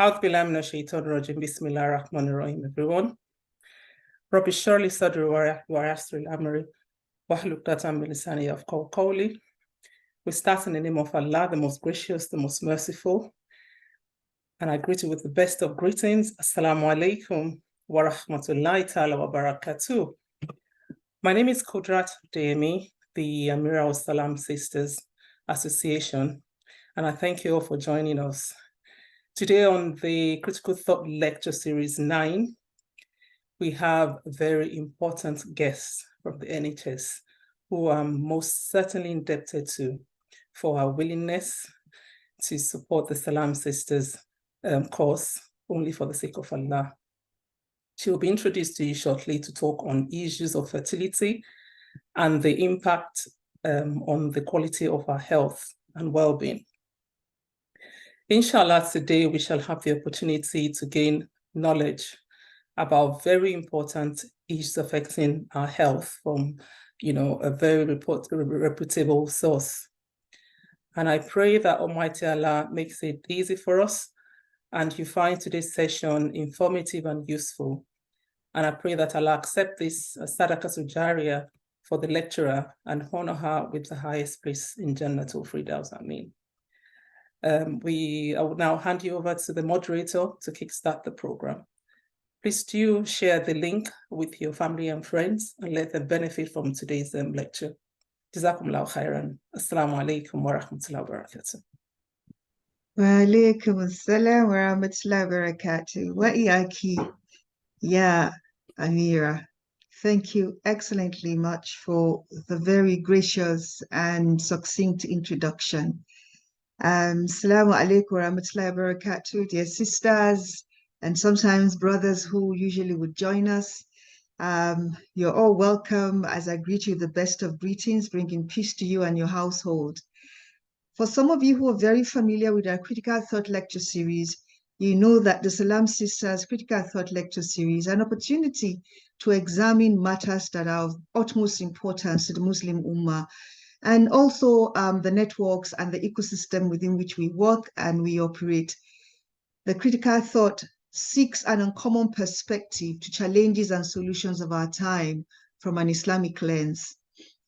أعوذ بالله من الشيطان الرجيم بسم الله الرحمن الرحيم everyone. رب اشرح لي صدري ويسر لي أمري واحلل عقدة من لساني يفقهوا قولي. We start in the name of Allah, the most gracious, the most merciful. And I greet you with the best of greetings. Assalamu alaikum wa rahmatullahi ta'ala wa barakatuh. My name is Kodrat Demi, the Amira of Salam Sisters Association. And I thank you all for joining us. Today on the Critical Thought Lecture Series 9, we have a very important guests from the NHS who I'm most certainly indebted to for our willingness to support the Salam Sisters course, only for the sake of Allah. She will be introduced to you shortly to talk on issues of fertility and the impact on the quality of our health and well-being. Inshallah, today we shall have the opportunity to gain knowledge about very important issues affecting our health from, a very reputable source. And I pray that Almighty Allah makes it easy for us and you find today's session informative and useful. And I pray that Allah accept this Sadaqatul Jariyah for the lecturer and honor her with the highest place in Jannatul Firdaus. Ameen. I will now hand you over to the moderator to kickstart the program. Please do share the link with your family and friends and let them benefit from today's lecture. Jazakumullahu khairan. Assalamu alaikum wa rahmatullahi wa barakatuh. Wa alaikum assalam wa rahmatullahi wa barakatuh. Wa iyaki, ya Amira. Thank you excellently much for the very gracious and succinct introduction. Assalamu alaikum wa rahmatullahi wa barakatuh, dear sisters and sometimes brothers who usually would join us. You're all welcome as I greet you the best of greetings, bringing peace to you and your household. For some of you who are very familiar with our Critical Thought Lecture Series, you know that the Salam Sisters Critical Thought Lecture Series is an opportunity to examine matters that are of utmost importance to the Muslim Ummah, and also the networks and the ecosystem within which we work and we operate. The Critical Thought seeks an uncommon perspective to challenges and solutions of our time from an Islamic lens.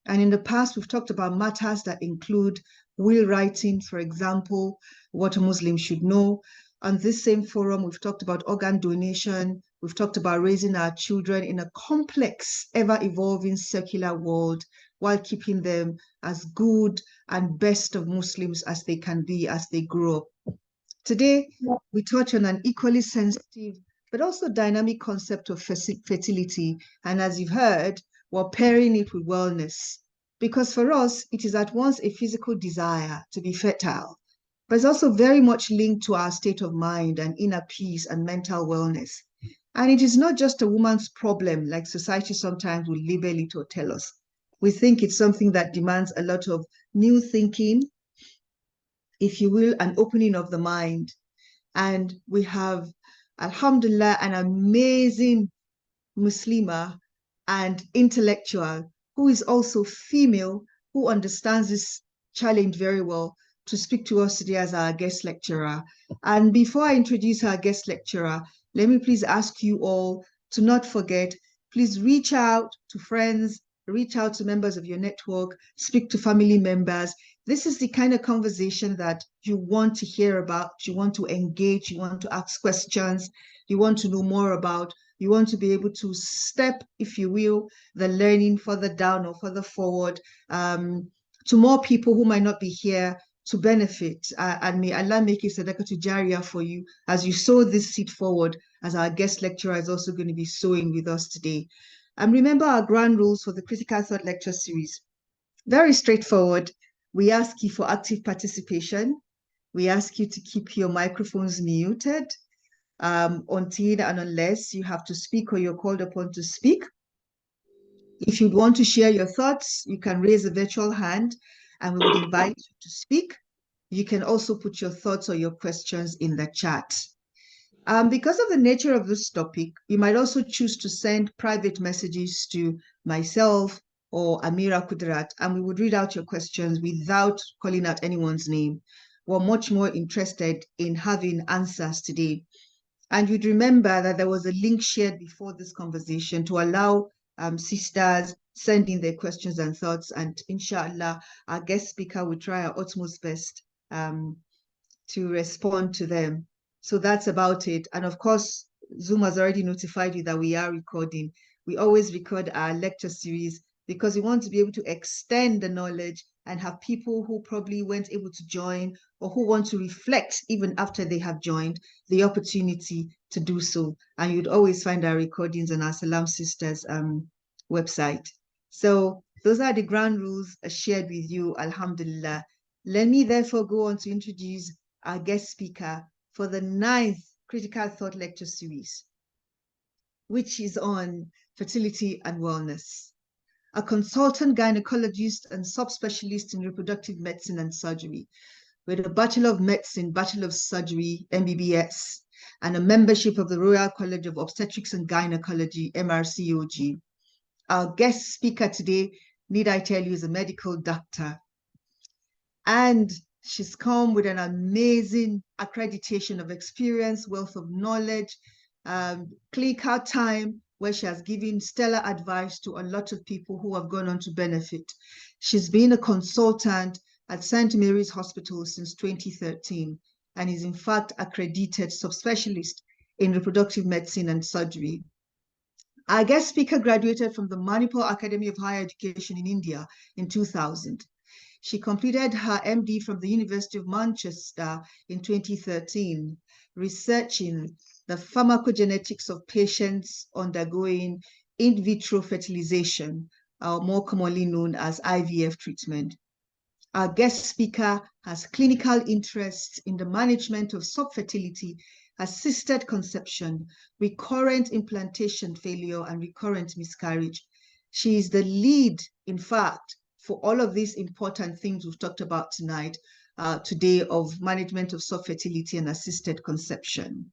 And in the past, we've talked about matters that include will writing, for example, what a Muslim should know. On this same forum, we've talked about organ donation. We've talked about raising our children in a complex, ever-evolving secular world while keeping them as good and best of Muslims as they can be as they grow up. Today, we touch on an equally sensitive but also dynamic concept of fertility. And as you've heard, we're pairing it with wellness. Because for us, it is at once a physical desire to be fertile, but it's also very much linked to our state of mind and inner peace and mental wellness. And it is not just a woman's problem, like society sometimes will label it or tell us. We think it's something that demands a lot of new thinking, if you will, an opening of the mind. And we have, alhamdulillah, an amazing Muslima and intellectual who is also female, who understands this challenge very well, to speak to us today as our guest lecturer. And before I introduce our guest lecturer, let me please ask you all to not forget, please reach out to friends, reach out to members of your network, speak to family members. This is the kind of conversation that you want to hear about, you want to engage, you want to ask questions, you want to know more about, you want to be able to step, if you will, the learning further down or further forward to more people who might not be here to benefit. And may Allah make it Sadaqatul Jariyah for you as you sow this seed forward, as our guest lecturer is also going to be sowing with us today. And remember our ground rules for the Critical Thought Lecture Series. Very straightforward. We ask you for active participation. We ask you to keep your microphones muted until and unless you have to speak or you're called upon to speak. If you'd want to share your thoughts, you can raise a virtual hand and we would invite you to speak. You can also put your thoughts or your questions in the chat. Because of the nature of this topic, you might also choose to send private messages to myself or Amira Kudrat, and we would read out your questions without calling out anyone's name. were much more interested in having answers today. And you'd remember that there was a link shared before this conversation to allow sisters send in their questions and thoughts. And inshallah, our guest speaker will try our utmost best to respond to them. So that's about it. And of course, Zoom has already notified you that we are recording. We always record our lecture series because we want to be able to extend the knowledge and have people who probably weren't able to join or who want to reflect even after they have joined the opportunity to do so. And you'd always find our recordings on our Salam Sisters website. So those are the ground rules shared with you, alhamdulillah. Let me therefore go on to introduce our guest speaker for the 9th Critical Thought Lecture Series, which is on fertility and wellness. A consultant gynecologist and subspecialist in reproductive medicine and surgery, with a Bachelor of Medicine, Bachelor of Surgery, MBBS, and a membership of the Royal College of Obstetrics and Gynecology, MRCOG. Our guest speaker today, need I tell you, is a medical doctor. And she's come with an amazing accreditation of experience, wealth of knowledge, clinical time, where she has given stellar advice to a lot of people who have gone on to benefit. She's been a consultant at St. Mary's Hospital since 2013 and is in fact accredited subspecialist in reproductive medicine and surgery. Our guest speaker graduated from the Manipur Academy of Higher Education in India in 2000. She completed her MD from the University of Manchester in 2013, researching the pharmacogenetics of patients undergoing in vitro fertilization, more commonly known as IVF treatment. Our guest speaker has clinical interests in the management of subfertility, assisted conception, recurrent implantation failure, and recurrent miscarriage. She is the lead, in fact, for all of these important things we've talked about tonight, today, of management of subfertility and assisted conception.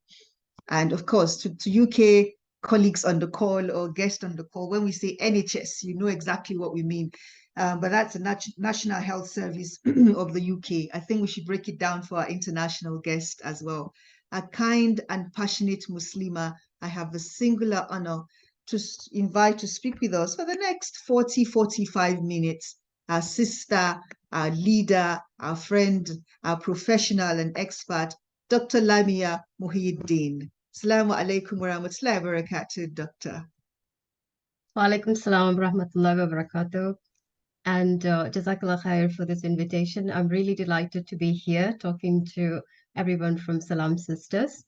And of course, to UK colleagues on the call or guests on the call, when we say NHS, you know exactly what we mean. But that's a National Health Service of the UK. I think we should break it down for our international guest as well. A kind and passionate Muslima, I have the singular honor to invite to speak with us for the next 45 minutes. Our sister, our leader, our friend, our professional and expert, Dr. Lamia Muhyiddin. Assalamu alaikum wa rahmatullahi wa barakatuh, Doctor. Wa alaikum salam wa rahmatullahi wa barakatuh. And Jazakallah khair for this invitation. I'm really delighted to be here talking to everyone from Salam Sisters.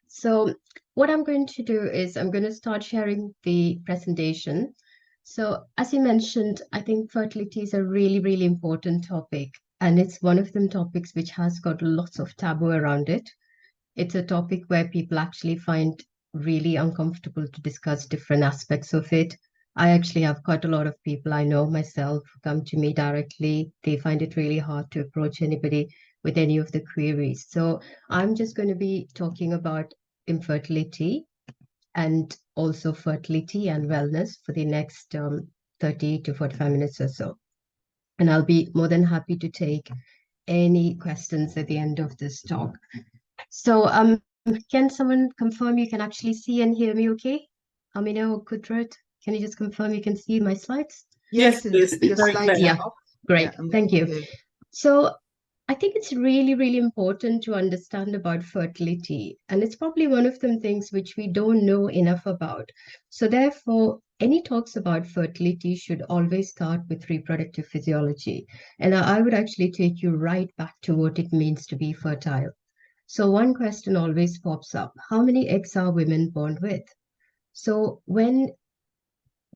So what I'm going to do is I'm going to start sharing the presentation. So as you mentioned, I think fertility is a really, really important topic. And it's one of them topics which has got lots of taboo around it. It's a topic where people actually find really uncomfortable to discuss different aspects of it. I actually have quite a lot of people I know myself come to me directly. They find it really hard to approach anybody with any of the queries. So I'm just going to be talking about infertility and also fertility and wellness for the next 30 to 45 minutes or so. And I'll be more than happy to take any questions at the end of this talk. So can someone confirm you can actually see and hear me okay? Amina or Kudrat? Can you just confirm you can see my slides? Yes, please. Your Very slides clear. are Yeah, up. great. Yeah, Thank you. good. So I think it's really, really important to understand about fertility. And it's probably one of them things which we don't know enough about. So therefore, any talks about fertility should always start with reproductive physiology. And I would actually take you right back to what it means to be fertile. So one question always pops up. How many eggs are women born with? So when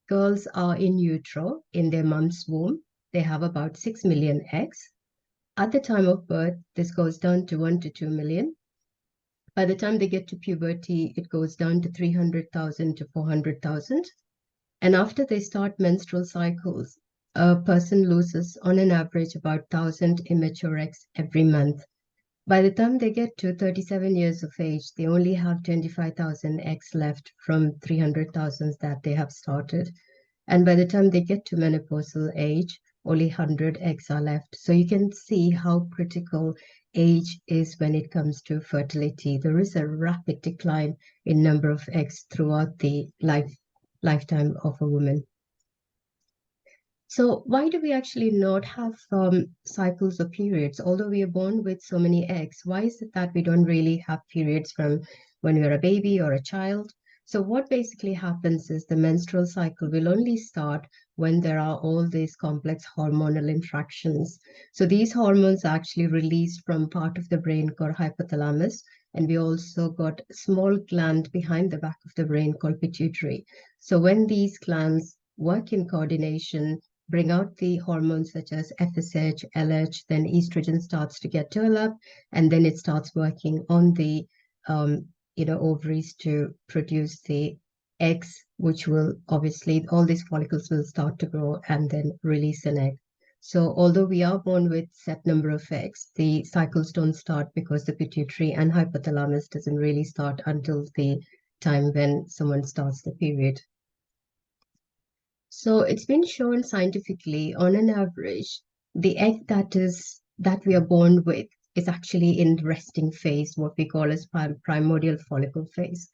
girls are in utero, in their mom's womb, they have about 6 million eggs. At the time of birth, this goes down to 1 to 2 million. By the time they get to puberty, it goes down to 300,000 to 400,000. And after they start menstrual cycles, a person loses on an average about 1,000 immature eggs every month. By the time they get to 37 years of age, they only have 25,000 eggs left from 300,000 that they have started. And by the time they get to menopausal age, only 100 eggs are left. So you can see how critical age is when it comes to fertility. There is a rapid decline in number of eggs throughout the lifetime of a woman. So why do we actually not have cycles or periods? Although we are born with so many eggs, why is it that we don't really have periods from when we're a baby or a child? So what basically happens is the menstrual cycle will only start when there are all these complex hormonal interactions. So these hormones are actually released from part of the brain called hypothalamus, and we also got a small gland behind the back of the brain called pituitary. So when these glands work in coordination, bring out the hormones such as FSH, LH, then estrogen starts to get developed, and then it starts working on the ovaries to produce the eggs, which will obviously, all these follicles will start to grow and then release an egg. So although we are born with set number of eggs, the cycles don't start because the pituitary and hypothalamus doesn't really start until the time when someone starts the period. So it's been shown scientifically, on an average, the egg that we are born with is actually in resting phase, what we call as primordial follicle phase.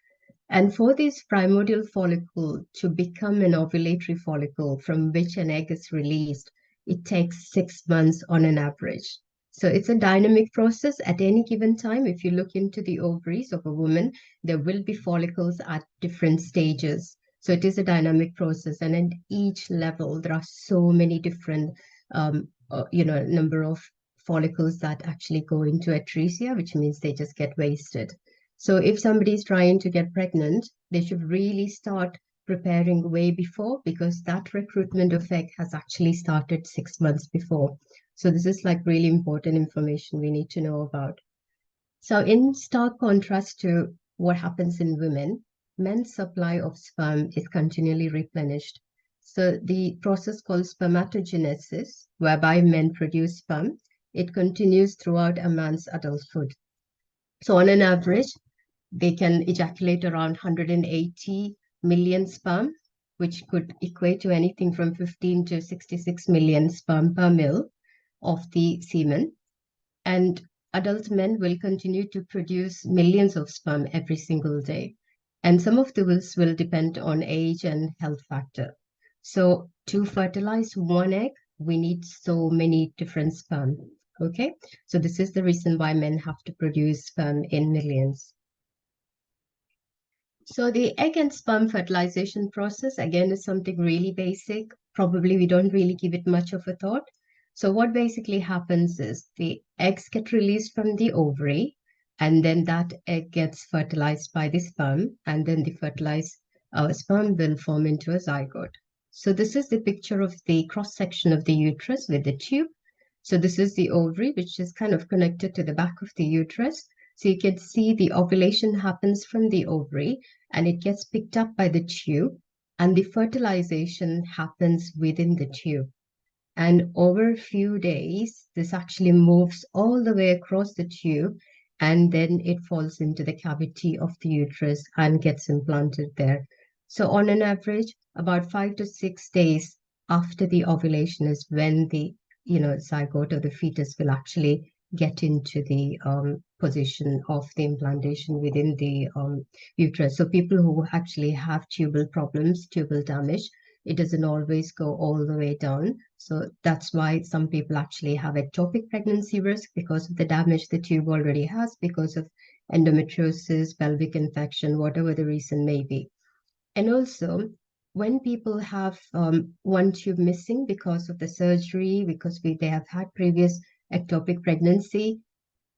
And for this primordial follicle to become an ovulatory follicle from which an egg is released, it takes 6 months on an average. So it's a dynamic process at any given time. If you look into the ovaries of a woman, there will be follicles at different stages. So it is a dynamic process, and at each level, there are so many different, number of follicles that actually go into atresia, which means they just get wasted. So if somebody is trying to get pregnant, they should really start preparing way before, because that recruitment of egg has actually started 6 months before. So this is like really important information we need to know about. So in stark contrast to what happens in women, men's supply of sperm is continually replenished. So the process called spermatogenesis, whereby men produce sperm, it continues throughout a man's adulthood. So on an average, they can ejaculate around 180 million sperm, which could equate to anything from 15 to 66 million sperm per mil of the semen. And adult men will continue to produce millions of sperm every single day. And some of those will depend on age and health factor. So to fertilize one egg, we need so many different sperm. Okay, so this is the reason why men have to produce sperm in millions. So the egg and sperm fertilization process, again, is something really basic. Probably we don't really give it much of a thought. So what basically happens is the eggs get released from the ovary, and then that egg gets fertilized by the sperm, and then the fertilized sperm will form into a zygote. So this is the picture of the cross-section of the uterus with the tube. So this is the ovary, which is kind of connected to the back of the uterus. So you can see the ovulation happens from the ovary, and it gets picked up by the tube, and the fertilization happens within the tube. And over a few days, this actually moves all the way across the tube, and then it falls into the cavity of the uterus and gets implanted there. So on an average, about 5 to 6 days after the ovulation is when the zygote or the fetus will actually get into the position of the implantation within the uterus. So people who actually have tubal problems, tubal damage, it doesn't always go all the way down. So that's why some people actually have ectopic pregnancy risk because of the damage the tube already has, because of endometriosis, pelvic infection, whatever the reason may be. And also, when people have one tube missing because of the surgery, because they have had previous ectopic pregnancy,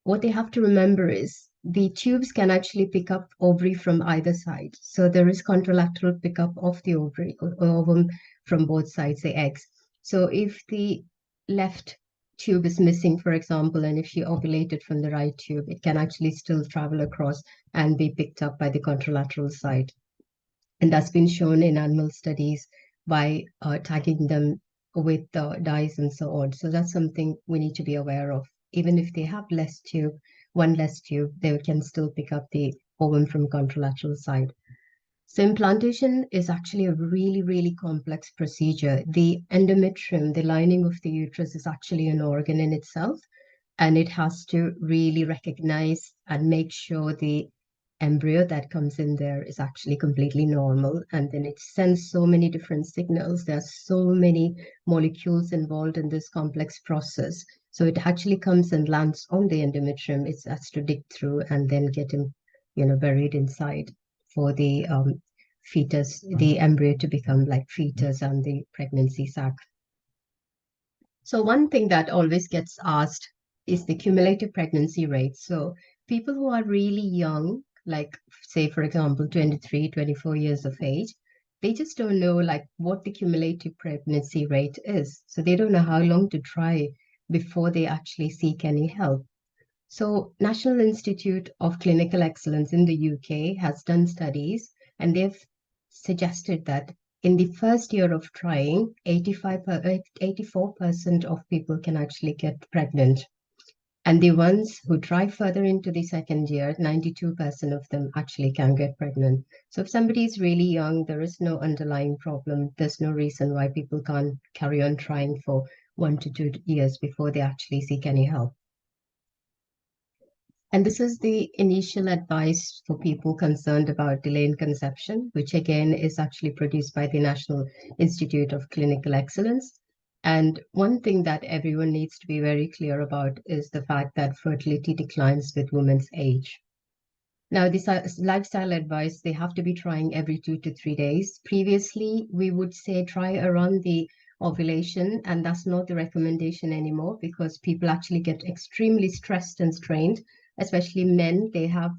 what they have to remember is the tubes can actually pick up ovary from either side. So there is contralateral pickup of the ovary or ovum from both sides, the eggs. So if the left tube is missing, for example, and if she ovulated from the right tube, it can actually still travel across and be picked up by the contralateral side. And that's been shown in animal studies by tagging them with dyes and so on. So that's something we need to be aware of. Even if they have one less tube, they can still pick up the ovum from contralateral side. So implantation is actually a really, really complex procedure. The endometrium, the lining of the uterus, is actually an organ in itself, and it has to really recognize and make sure the embryo that comes in there is actually completely normal. And then it sends so many different signals. There are so many molecules involved in this complex process. So it actually comes and lands on the endometrium. It has to dig through and then get buried inside for the fetus, the embryo to become like fetus and the pregnancy sac. So one thing that always gets asked is the cumulative pregnancy rate. So people who are really young, like say, for example, 23, 24 years of age, they just don't know like what the cumulative pregnancy rate is. So they don't know how long to try before they actually seek any help. So National Institute of Clinical Excellence in the UK has done studies, and they've suggested that in the first year of trying, 84% of people can actually get pregnant. And the ones who try further into the second year, 92% of them actually can get pregnant. So if somebody is really young, there is no underlying problem. There's no reason why people can't carry on trying for 1 to 2 years before they actually seek any help. And this is the initial advice for people concerned about delay in conception, which again is actually produced by the National Institute of Clinical Excellence. And one thing that everyone needs to be very clear about is the fact that fertility declines with women's age. Now, this lifestyle advice, they have to be trying every 2 to 3 days. Previously, we would say try around the ovulation, and that's not the recommendation anymore because people actually get extremely stressed and strained, especially men. They have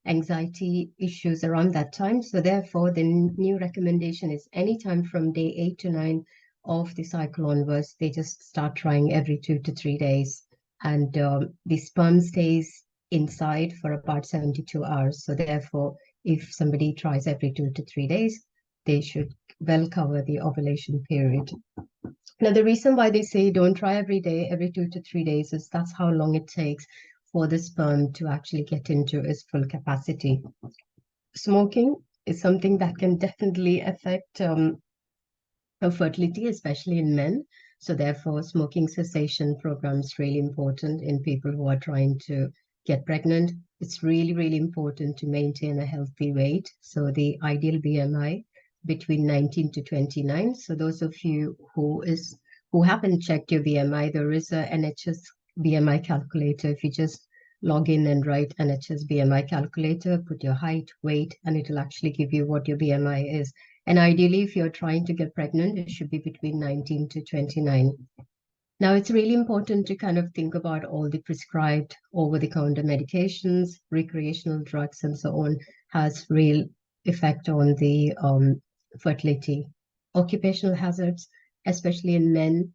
anxiety issues around that time. So therefore, the new recommendation is anytime from day 8 to 9 of the cycle onwards, they just start trying every 2 to 3 days. And the sperm stays inside for about 72 hours. So therefore, if somebody tries every 2 to 3 days, they should well cover the ovulation period. Now, the reason why they say don't try every day, every 2 to 3 days, is that's how long it takes for the sperm to actually get into its full capacity. Smoking is something that can definitely affect fertility, especially in men. So therefore, smoking cessation program is really important in people who are trying to get pregnant. It's really, really important to maintain a healthy weight. So the ideal BMI between 19 to 29. So those of you who haven't checked your BMI, there is a NHS BMI calculator. If you just log in and write NHS BMI calculator, put your height, weight, and it'll actually give you what your BMI is. And ideally, if you're trying to get pregnant, it should be between 19 to 29. Now, it's really important to kind of think about all the prescribed over-the-counter medications, recreational drugs, and so on, has real effect on the fertility. Occupational hazards, especially in men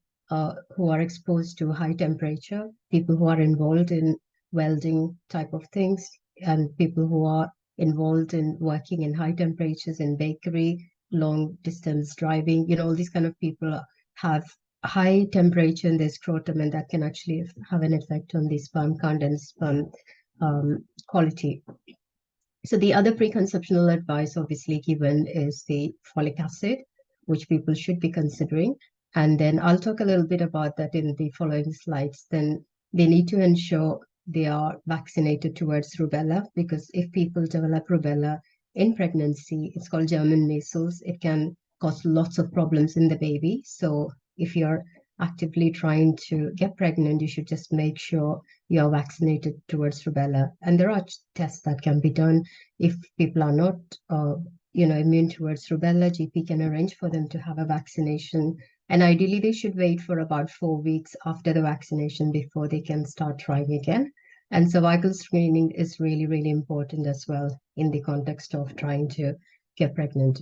who are exposed to high temperature, people who are involved in welding type of things, and people who are involved in working in high temperatures in bakery, long distance driving, all these kind of people have high temperature in their scrotum, and that can actually have an effect on the sperm count and sperm quality. So the other preconceptional advice obviously given is the folic acid, which people should be considering. And then I'll talk a little bit about that in the following slides. Then they need to ensure they are vaccinated towards rubella, because if people develop rubella in pregnancy, it's called German measles. It can cause lots of problems in the baby. So if you're actively trying to get pregnant, you should just make sure you're vaccinated towards rubella. And there are tests that can be done. If people are not immune towards rubella, GP can arrange for them to have a vaccination. And ideally, they should wait for about 4 weeks after the vaccination before they can start trying again. And cervical screening is really, really important as well in the context of trying to get pregnant,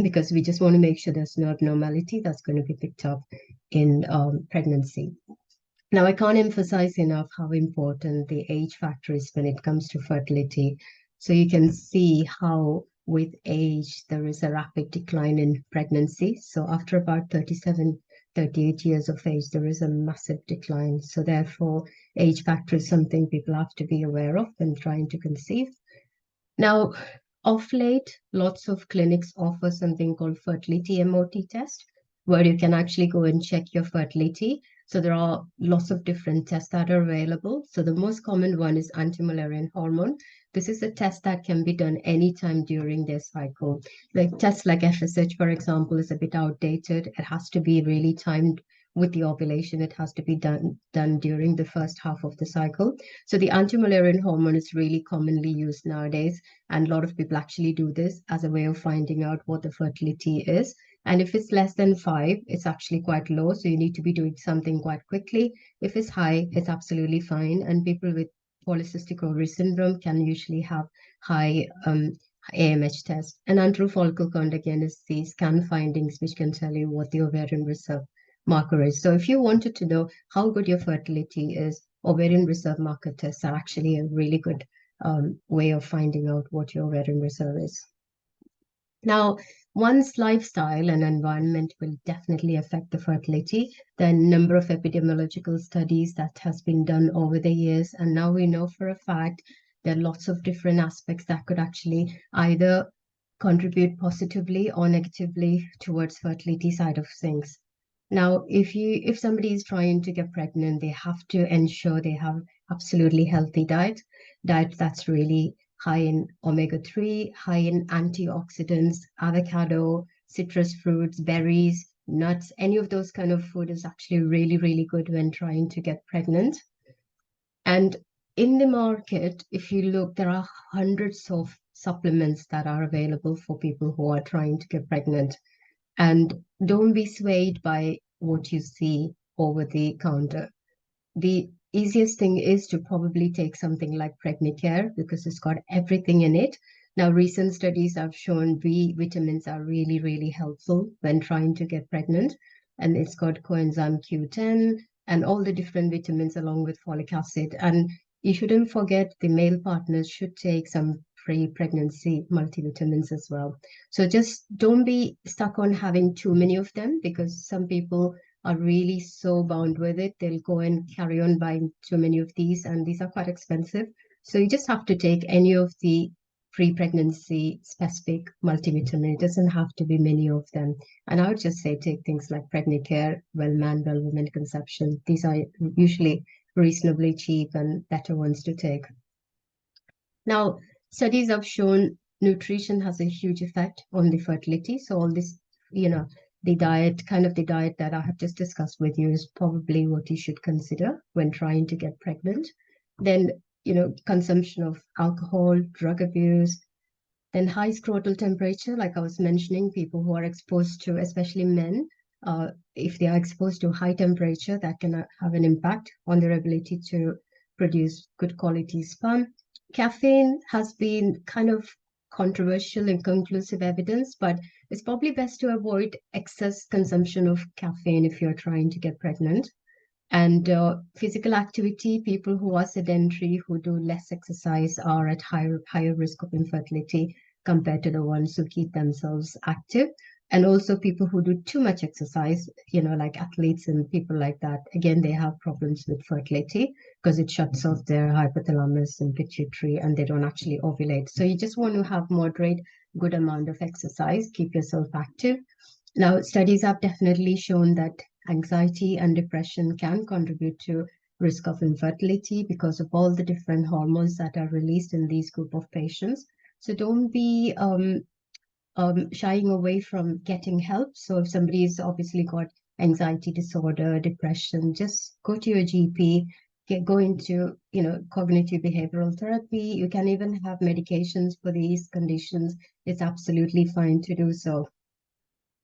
because we just want to make sure there's no abnormality that's going to be picked up in pregnancy. Now, I can't emphasize enough how important the age factor is when it comes to fertility. So you can see how with age, there is a rapid decline in pregnancy. So after about 37, 38 years of age, there is a massive decline. So therefore, age factor is something people have to be aware of when trying to conceive. Now, Of late, lots of clinics offer something called fertility MOT test, where you can actually go and check your fertility. So there are lots of different tests that are available. So the most common one is anti-Mullerian hormone. This is a test that can be done anytime during their cycle. Like tests like FSH, for example, is a bit outdated. It has to be really timed with the ovulation. It has to be done during the first half of the cycle. So the anti-Mullerian hormone is really commonly used nowadays, and a lot of people actually do this as a way of finding out what the fertility is. And if it's less than 5, it's actually quite low. So you need to be doing something quite quickly. If it's high, it's absolutely fine. And people with polycystic ovary syndrome can usually have high AMH test. And antral follicle count, again, is the scan findings, which can tell you what the ovarian reserve marker is. So if you wanted to know how good your fertility is, ovarian reserve marker tests are actually a really good way of finding out what your ovarian reserve is. Now, one's lifestyle and environment will definitely affect the fertility. There are a number of epidemiological studies that has been done over the years, and now we know for a fact there are lots of different aspects that could actually either contribute positively or negatively towards fertility side of things. Now, if somebody is trying to get pregnant, they have to ensure they have absolutely healthy diet that's really high in omega-3, high in antioxidants, avocado, citrus fruits, berries, nuts. Any of those kind of food is actually really, really good when trying to get pregnant. And in the market, if you look, there are hundreds of supplements that are available for people who are trying to get pregnant. And don't be swayed by what you see over the counter. The easiest thing is to probably take something like Pregnicare because it's got everything in it. Now, recent studies have shown B vitamins are really, really helpful when trying to get pregnant. And it's got coenzyme Q10 and all the different vitamins along with folic acid. And you shouldn't forget the male partners should take some pre-pregnancy multivitamins as well. So just don't be stuck on having too many of them, because some people are really so bound with it. They'll go and carry on buying too many of these, and these are quite expensive. So you just have to take any of the pre-pregnancy specific multivitamin. It doesn't have to be many of them. And I would just say take things like Pregnicare, Well-Man, Well-Woman Conception. These are usually reasonably cheap and better ones to take. Now, studies have shown nutrition has a huge effect on the fertility. So all this, the diet that I have just discussed with you is probably what you should consider when trying to get pregnant. Then, consumption of alcohol, drug abuse, then high scrotal temperature, like I was mentioning, people who are exposed to, especially men, if they are exposed to high temperature, that can have an impact on their ability to produce good quality sperm. Caffeine has been kind of controversial and conclusive evidence, but it's probably best to avoid excess consumption of caffeine if you're trying to get pregnant. And physical activity, people who are sedentary, who do less exercise, are at higher risk of infertility compared to the ones who keep themselves active. And also people who do too much exercise, like athletes and people like that, again, they have problems with fertility because it shuts off their hypothalamus and pituitary, and they don't actually ovulate. So you just want to have moderate, good amount of exercise, keep yourself active. Now, studies have definitely shown that anxiety and depression can contribute to risk of infertility because of all the different hormones that are released in these group of patients. So don't be shying away from getting help. So if somebody's obviously got anxiety disorder, depression, just go to your GP, go into, cognitive behavioral therapy. You can even have medications for these conditions. It's absolutely fine to do so.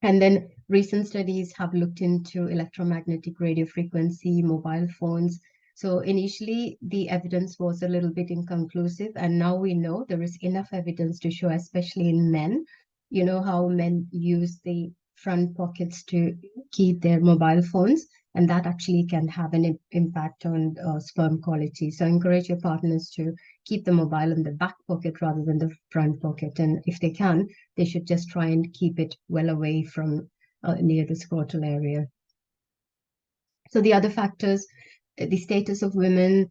And then recent studies have looked into electromagnetic radio frequency, mobile phones. So initially, the evidence was a little bit inconclusive, and now we know there is enough evidence to show, especially in men, how men use the front pockets to keep their mobile phones, and that actually can have an impact on sperm quality. So encourage your partners to keep the mobile in the back pocket rather than the front pocket. And if they can, they should just try and keep it well away from near the scrotal area. So the other factors, the status of women,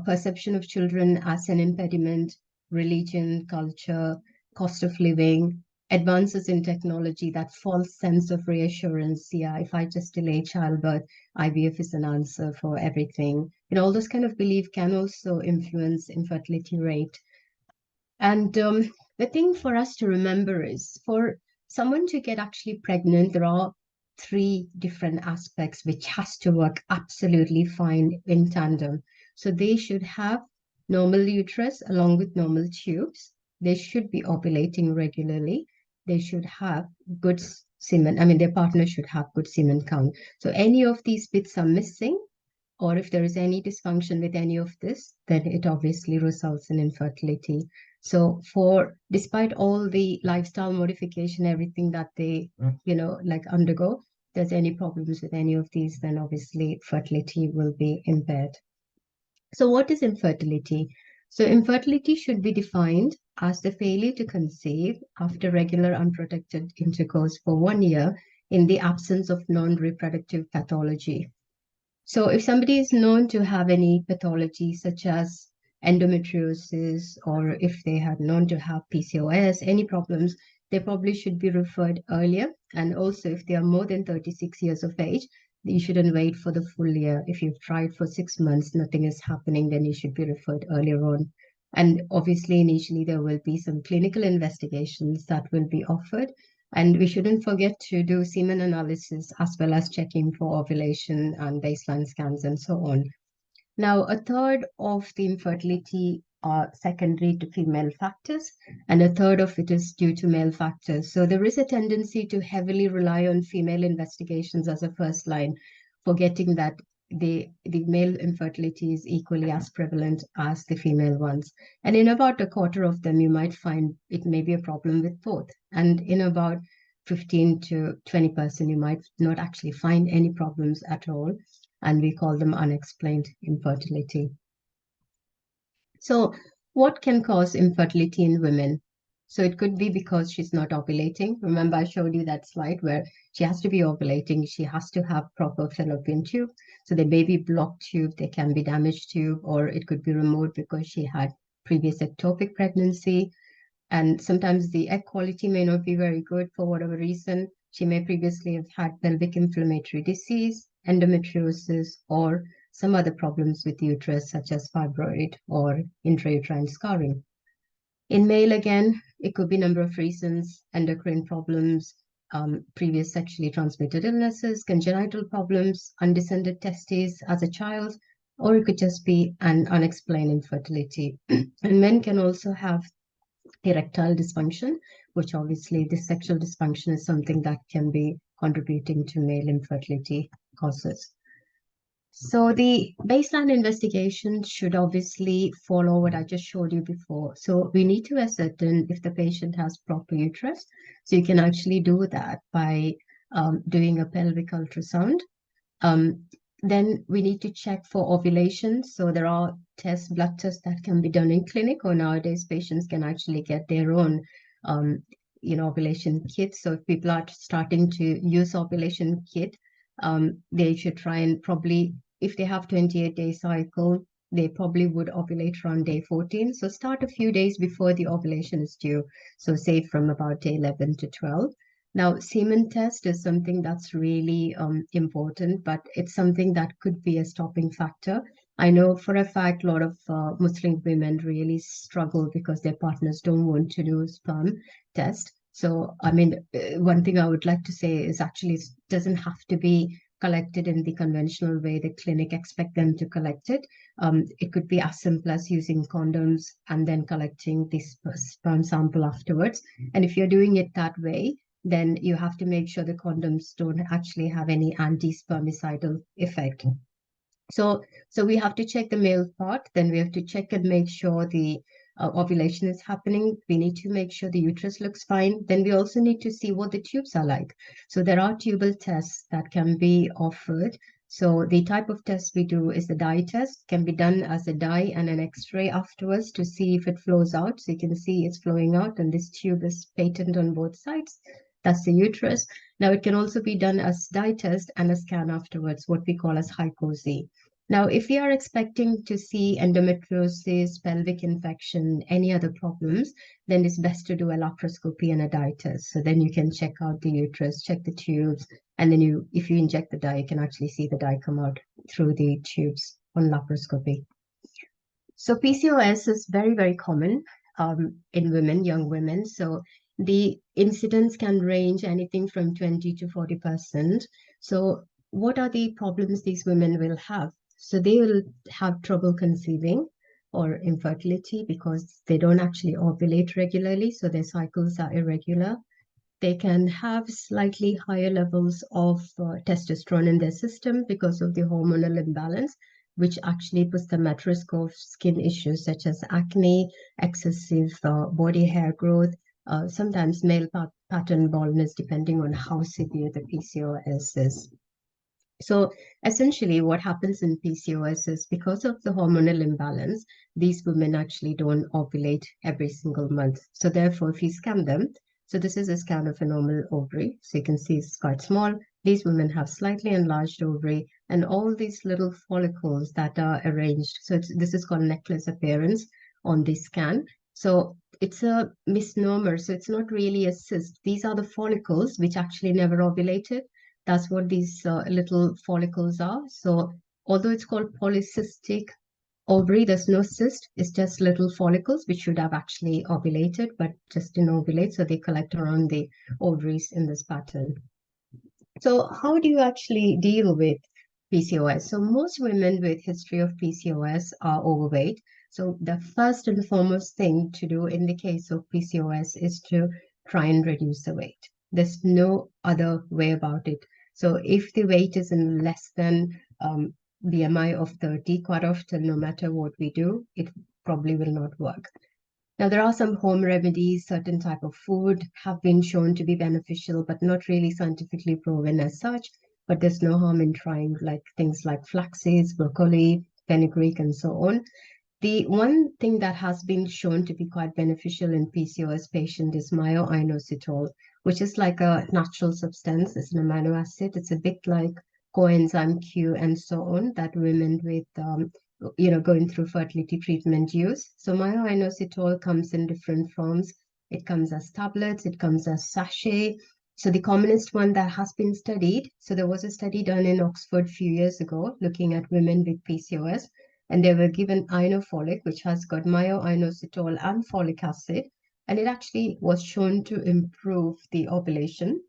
perception of children as an impediment, religion, culture, cost of living, advances in technology, that false sense of reassurance. Yeah, if I just delay childbirth, IVF is an answer for everything. All those kind of belief can also influence infertility rate. And the thing for us to remember is for someone to get actually pregnant, there are 3 different aspects which has to work absolutely fine in tandem. So they should have normal uterus along with normal tubes. They should be ovulating regularly. They should have good semen. I mean, their partner should have good semen count. So any of these bits are missing, or if there is any dysfunction with any of this, then it obviously results in infertility. So despite all the lifestyle modification, everything that they, like undergo, there's any problems with any of these, then obviously fertility will be impaired. So what is infertility? So infertility should be defined as the failure to conceive after regular unprotected intercourse for 1 year in the absence of non-reproductive pathology. So if somebody is known to have any pathology such as endometriosis, or if they had known to have PCOS, any problems, they probably should be referred earlier. And also if they are more than 36 years of age, you shouldn't wait for the full year. If you've tried for 6 months, nothing is happening, then you should be referred earlier on. And obviously, initially, there will be some clinical investigations that will be offered. And we shouldn't forget to do semen analysis as well as checking for ovulation and baseline scans and so on. Now, a third of the infertility are secondary to female factors, and a third of it is due to male factors. So there is a tendency to heavily rely on female investigations as a first line, forgetting that the male infertility is equally as prevalent as the female ones. And in about a quarter of them, you might find it may be a problem with both. And in about 15 to 20%, you might not actually find any problems at all. And we call them unexplained infertility. So what can cause infertility in women? So it could be because she's not ovulating. Remember, I showed you that slide where she has to be ovulating. She has to have proper fallopian tube. So there may be blocked tube, there can be damaged tube, or it could be removed because she had previous ectopic pregnancy. And sometimes the egg quality may not be very good for whatever reason. She may previously have had pelvic inflammatory disease, endometriosis, or some other problems with the uterus, such as fibroid or intrauterine scarring. In male, again, it could be a number of reasons: endocrine problems, previous sexually transmitted illnesses, congenital problems, undescended testes as a child, or it could just be an unexplained infertility. And men can also have erectile dysfunction, which obviously this sexual dysfunction is something that can be contributing to male infertility causes. So the baseline investigation should obviously follow what I just showed you before. So we need to ascertain if the patient has proper uterus. So you can actually do that by doing a pelvic ultrasound. Then we need to check for ovulation. So there are blood tests that can be done in clinic, or nowadays patients can actually get their own ovulation kits. So if people are starting to use ovulation kit, they should try and probably, if they have 28-day cycle, they probably would ovulate around day 14. So start a few days before the ovulation is due. So say from about day 11 to 12. Now, semen test is something that's really important, but it's something that could be a stopping factor. I know for a fact a lot of Muslim women really struggle because their partners don't want to do sperm test. So, I mean, one thing I would like to say is actually it doesn't have to be collected in the conventional way the clinic expect them to collect it. It could be as simple as using condoms and then collecting this sperm sample afterwards. And if you're doing it that way, then you have to make sure the condoms don't actually have any anti-spermicidal effect. So we have to check the male part, then we have to check and make sure the ovulation is happening. We need to make sure the uterus looks fine. Then we also need to see what the tubes are like. So there are tubal tests that can be offered. So the type of test we do is the dye test, can be done as a dye and an X-ray afterwards to see if it flows out. So you can see it's flowing out and this tube is patent on both sides. That's the uterus. Now it can also be done as dye test and a scan afterwards, what we call as HycoZ. Now, if we are expecting to see endometriosis, pelvic infection, any other problems, then it's best to do a laparoscopy and a dye test. So then you can check out the uterus, check the tubes, and then if you inject the dye, you can actually see the dye come out through the tubes on laparoscopy. So PCOS is very, very common in women, young women. So the incidence can range anything from 20 to 40%. So what are the problems these women will have? So they will have trouble conceiving or infertility because they don't actually ovulate regularly. So their cycles are irregular. They can have slightly higher levels of testosterone in their system because of the hormonal imbalance, which actually puts them at risk of skin issues such as acne, excessive body hair growth, sometimes male pattern baldness, depending on how severe the PCOS is. So essentially what happens in PCOS is because of the hormonal imbalance, these women actually don't ovulate every single month. So therefore, if you scan them, so this is a scan of a normal ovary. So you can see it's quite small. These women have slightly enlarged ovary and all these little follicles that are arranged. So this is called necklace appearance on the scan. So it's a misnomer. So it's not really a cyst. These are the follicles which actually never ovulated. That's what these little follicles are. So although it's called polycystic ovary, there's no cyst. It's just little follicles which should have actually ovulated, but just didn't ovulate. So they collect around the ovaries in this pattern. So how do you actually deal with PCOS? So most women with history of PCOS are overweight. So the first and foremost thing to do in the case of PCOS is to try and reduce the weight. There's no other way about it. So if the weight is in less than BMI of 30, quite often, no matter what we do, it probably will not work. Now, there are some home remedies, certain type of food have been shown to be beneficial, but not really scientifically proven as such. But there's no harm in trying like things like flax seeds, broccoli, fenugreek, and so on. The one thing that has been shown to be quite beneficial in PCOS patient is myo-inositol, which is like a natural substance. It's an amino acid. It's a bit like coenzyme Q and so on that women with going through fertility treatment use. So myo-inositol comes in different forms. It comes as tablets. It comes as sachet. So the commonest one that has been studied. So there was a study done in Oxford a few years ago looking at women with PCOS. And they were given inofolic, which has got myo-inositol and folic acid. And it actually was shown to improve the ovulation.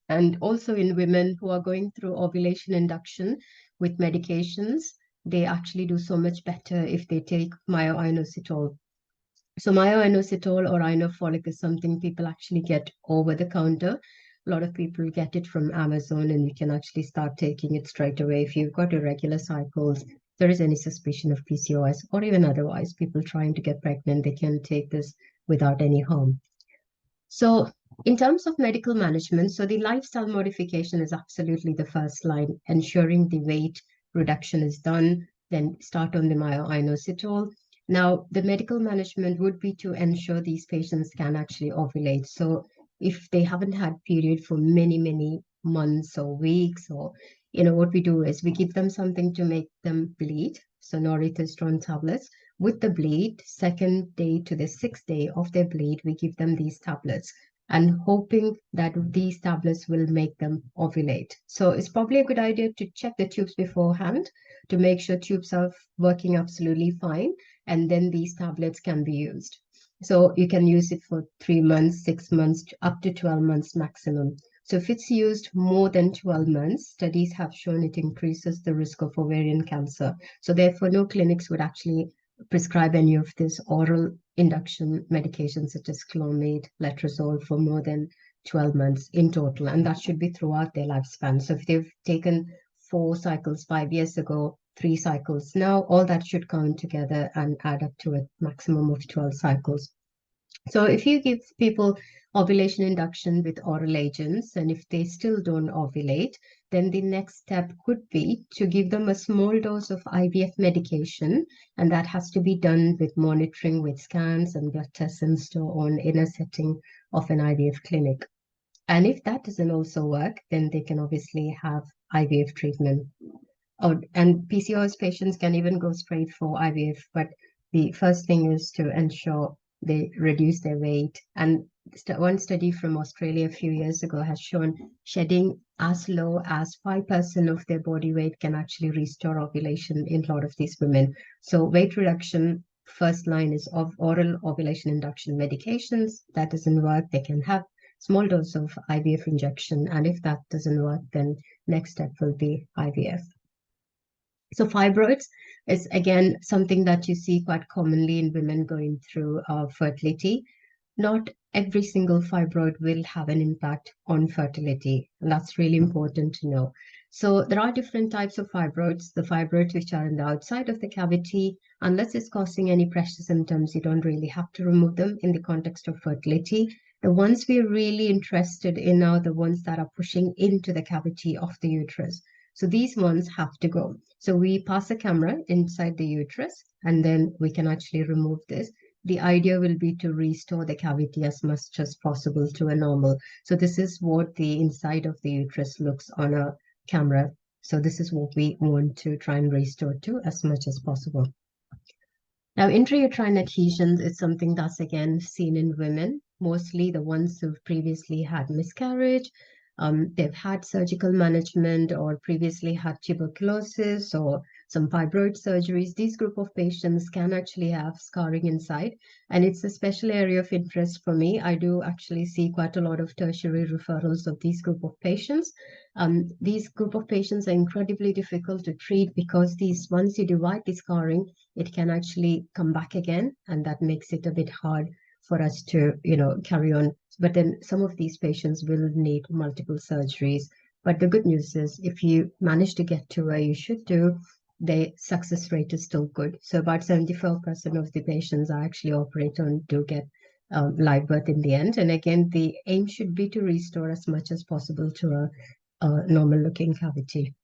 And also in women who are going through ovulation induction with medications, they actually do so much better if they take myo-inositol. So myo-inositol or inofolic is something people actually get over the counter. A lot of people get it from Amazon and you can actually start taking it straight away. If you've got irregular cycles, there is any suspicion of PCOS or even otherwise, people trying to get pregnant, they can take this without any harm. So in terms of medical management, so the lifestyle modification is absolutely the first line, ensuring the weight reduction is done, then start on the myo-inositol. Now, the medical management would be to ensure these patients can actually ovulate. So if they haven't had period for many, many months or weeks, or, what we do is we give them something to make them bleed. So norethistron tablets. With the bleed, second day to the sixth day of their bleed, we give them these tablets and hoping that these tablets will make them ovulate. So it's probably a good idea to check the tubes beforehand to make sure tubes are working absolutely fine, and then these tablets can be used. So you can use it for 3 months, 6 months, up to 12 months maximum. So if it's used more than 12 months, studies have shown it increases the risk of ovarian cancer. So therefore, no clinics would actually prescribe any of this oral induction medications such as Clomid, letrozole for more than 12 months in total, and that should be throughout their lifespan. So if they've taken 4 cycles 5 years ago, 3 cycles now, all that should count together and add up to a maximum of 12 cycles. So if you give people ovulation induction with oral agents, and if they still don't ovulate, then the next step could be to give them a small dose of IVF medication, and that has to be done with monitoring with scans and blood tests and so on in a setting of an IVF clinic. And if that doesn't also work, then they can obviously have IVF treatment. and PCOS patients can even go straight for IVF, but the first thing is to ensure they reduce their weight. And one study from Australia a few years ago has shown shedding as low as 5% of their body weight can actually restore ovulation in a lot of these women. So weight reduction, first line is of oral ovulation induction medications. That doesn't work, they can have small dose of IVF injection. And if that doesn't work, then next step will be IVF. So fibroids is again something that you see quite commonly in women going through fertility. Not every single fibroid will have an impact on fertility, and that's really important to know. So there are different types of fibroids. The fibroids which are on the outside of the cavity, unless it's causing any pressure symptoms, you don't really have to remove them in the context of fertility. The ones we're really interested in are the ones that are pushing into the cavity of the uterus. So these ones have to go. So we pass a camera inside the uterus, and then we can actually remove this. The idea will be to restore the cavity as much as possible to a normal. So this is what the inside of the uterus looks on a camera. So this is what we want to try and restore to as much as possible. Now, intrauterine adhesions is something that's again seen in women, mostly the ones who've previously had miscarriage, they've had surgical management or previously had tuberculosis or some fibroid surgeries. These group of patients can actually have scarring inside, and it's a special area of interest for me. I do actually see quite a lot of tertiary referrals of these group of patients. These group of patients are incredibly difficult to treat because once you divide the scarring, it can actually come back again, and that makes it a bit hard for us to, carry on. But then some of these patients will need multiple surgeries. But the good news is if you manage to get to where you should do, the success rate is still good. So about 74% of the patients I actually operate on do get live birth in the end. And again, the aim should be to restore as much as possible to a normal looking cavity.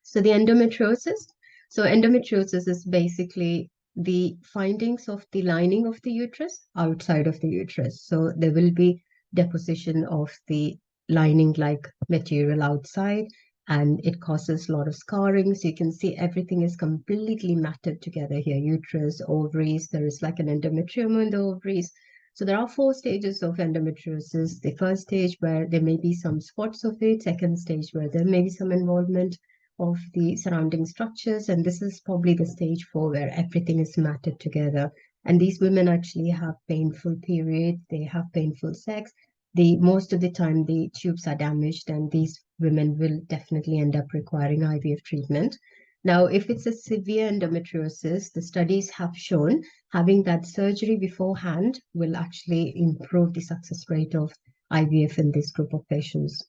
So the endometriosis. So endometriosis is basically the findings of the lining of the uterus outside of the uterus. So there will be deposition of the lining-like material outside, and it causes a lot of scarring. So you can see everything is completely matted together here. Uterus, ovaries, there is like an endometrium in the ovaries. So there are 4 stages of endometriosis. The first stage where there may be some spots of it, second stage where there may be some involvement of the surrounding structures, and this is probably the stage 4 where everything is matted together. And these women actually have painful periods, they have painful sex. Most of the time the tubes are damaged, and these women will definitely end up requiring IVF treatment. Now, if it's a severe endometriosis, the studies have shown having that surgery beforehand will actually improve the success rate of IVF in this group of patients.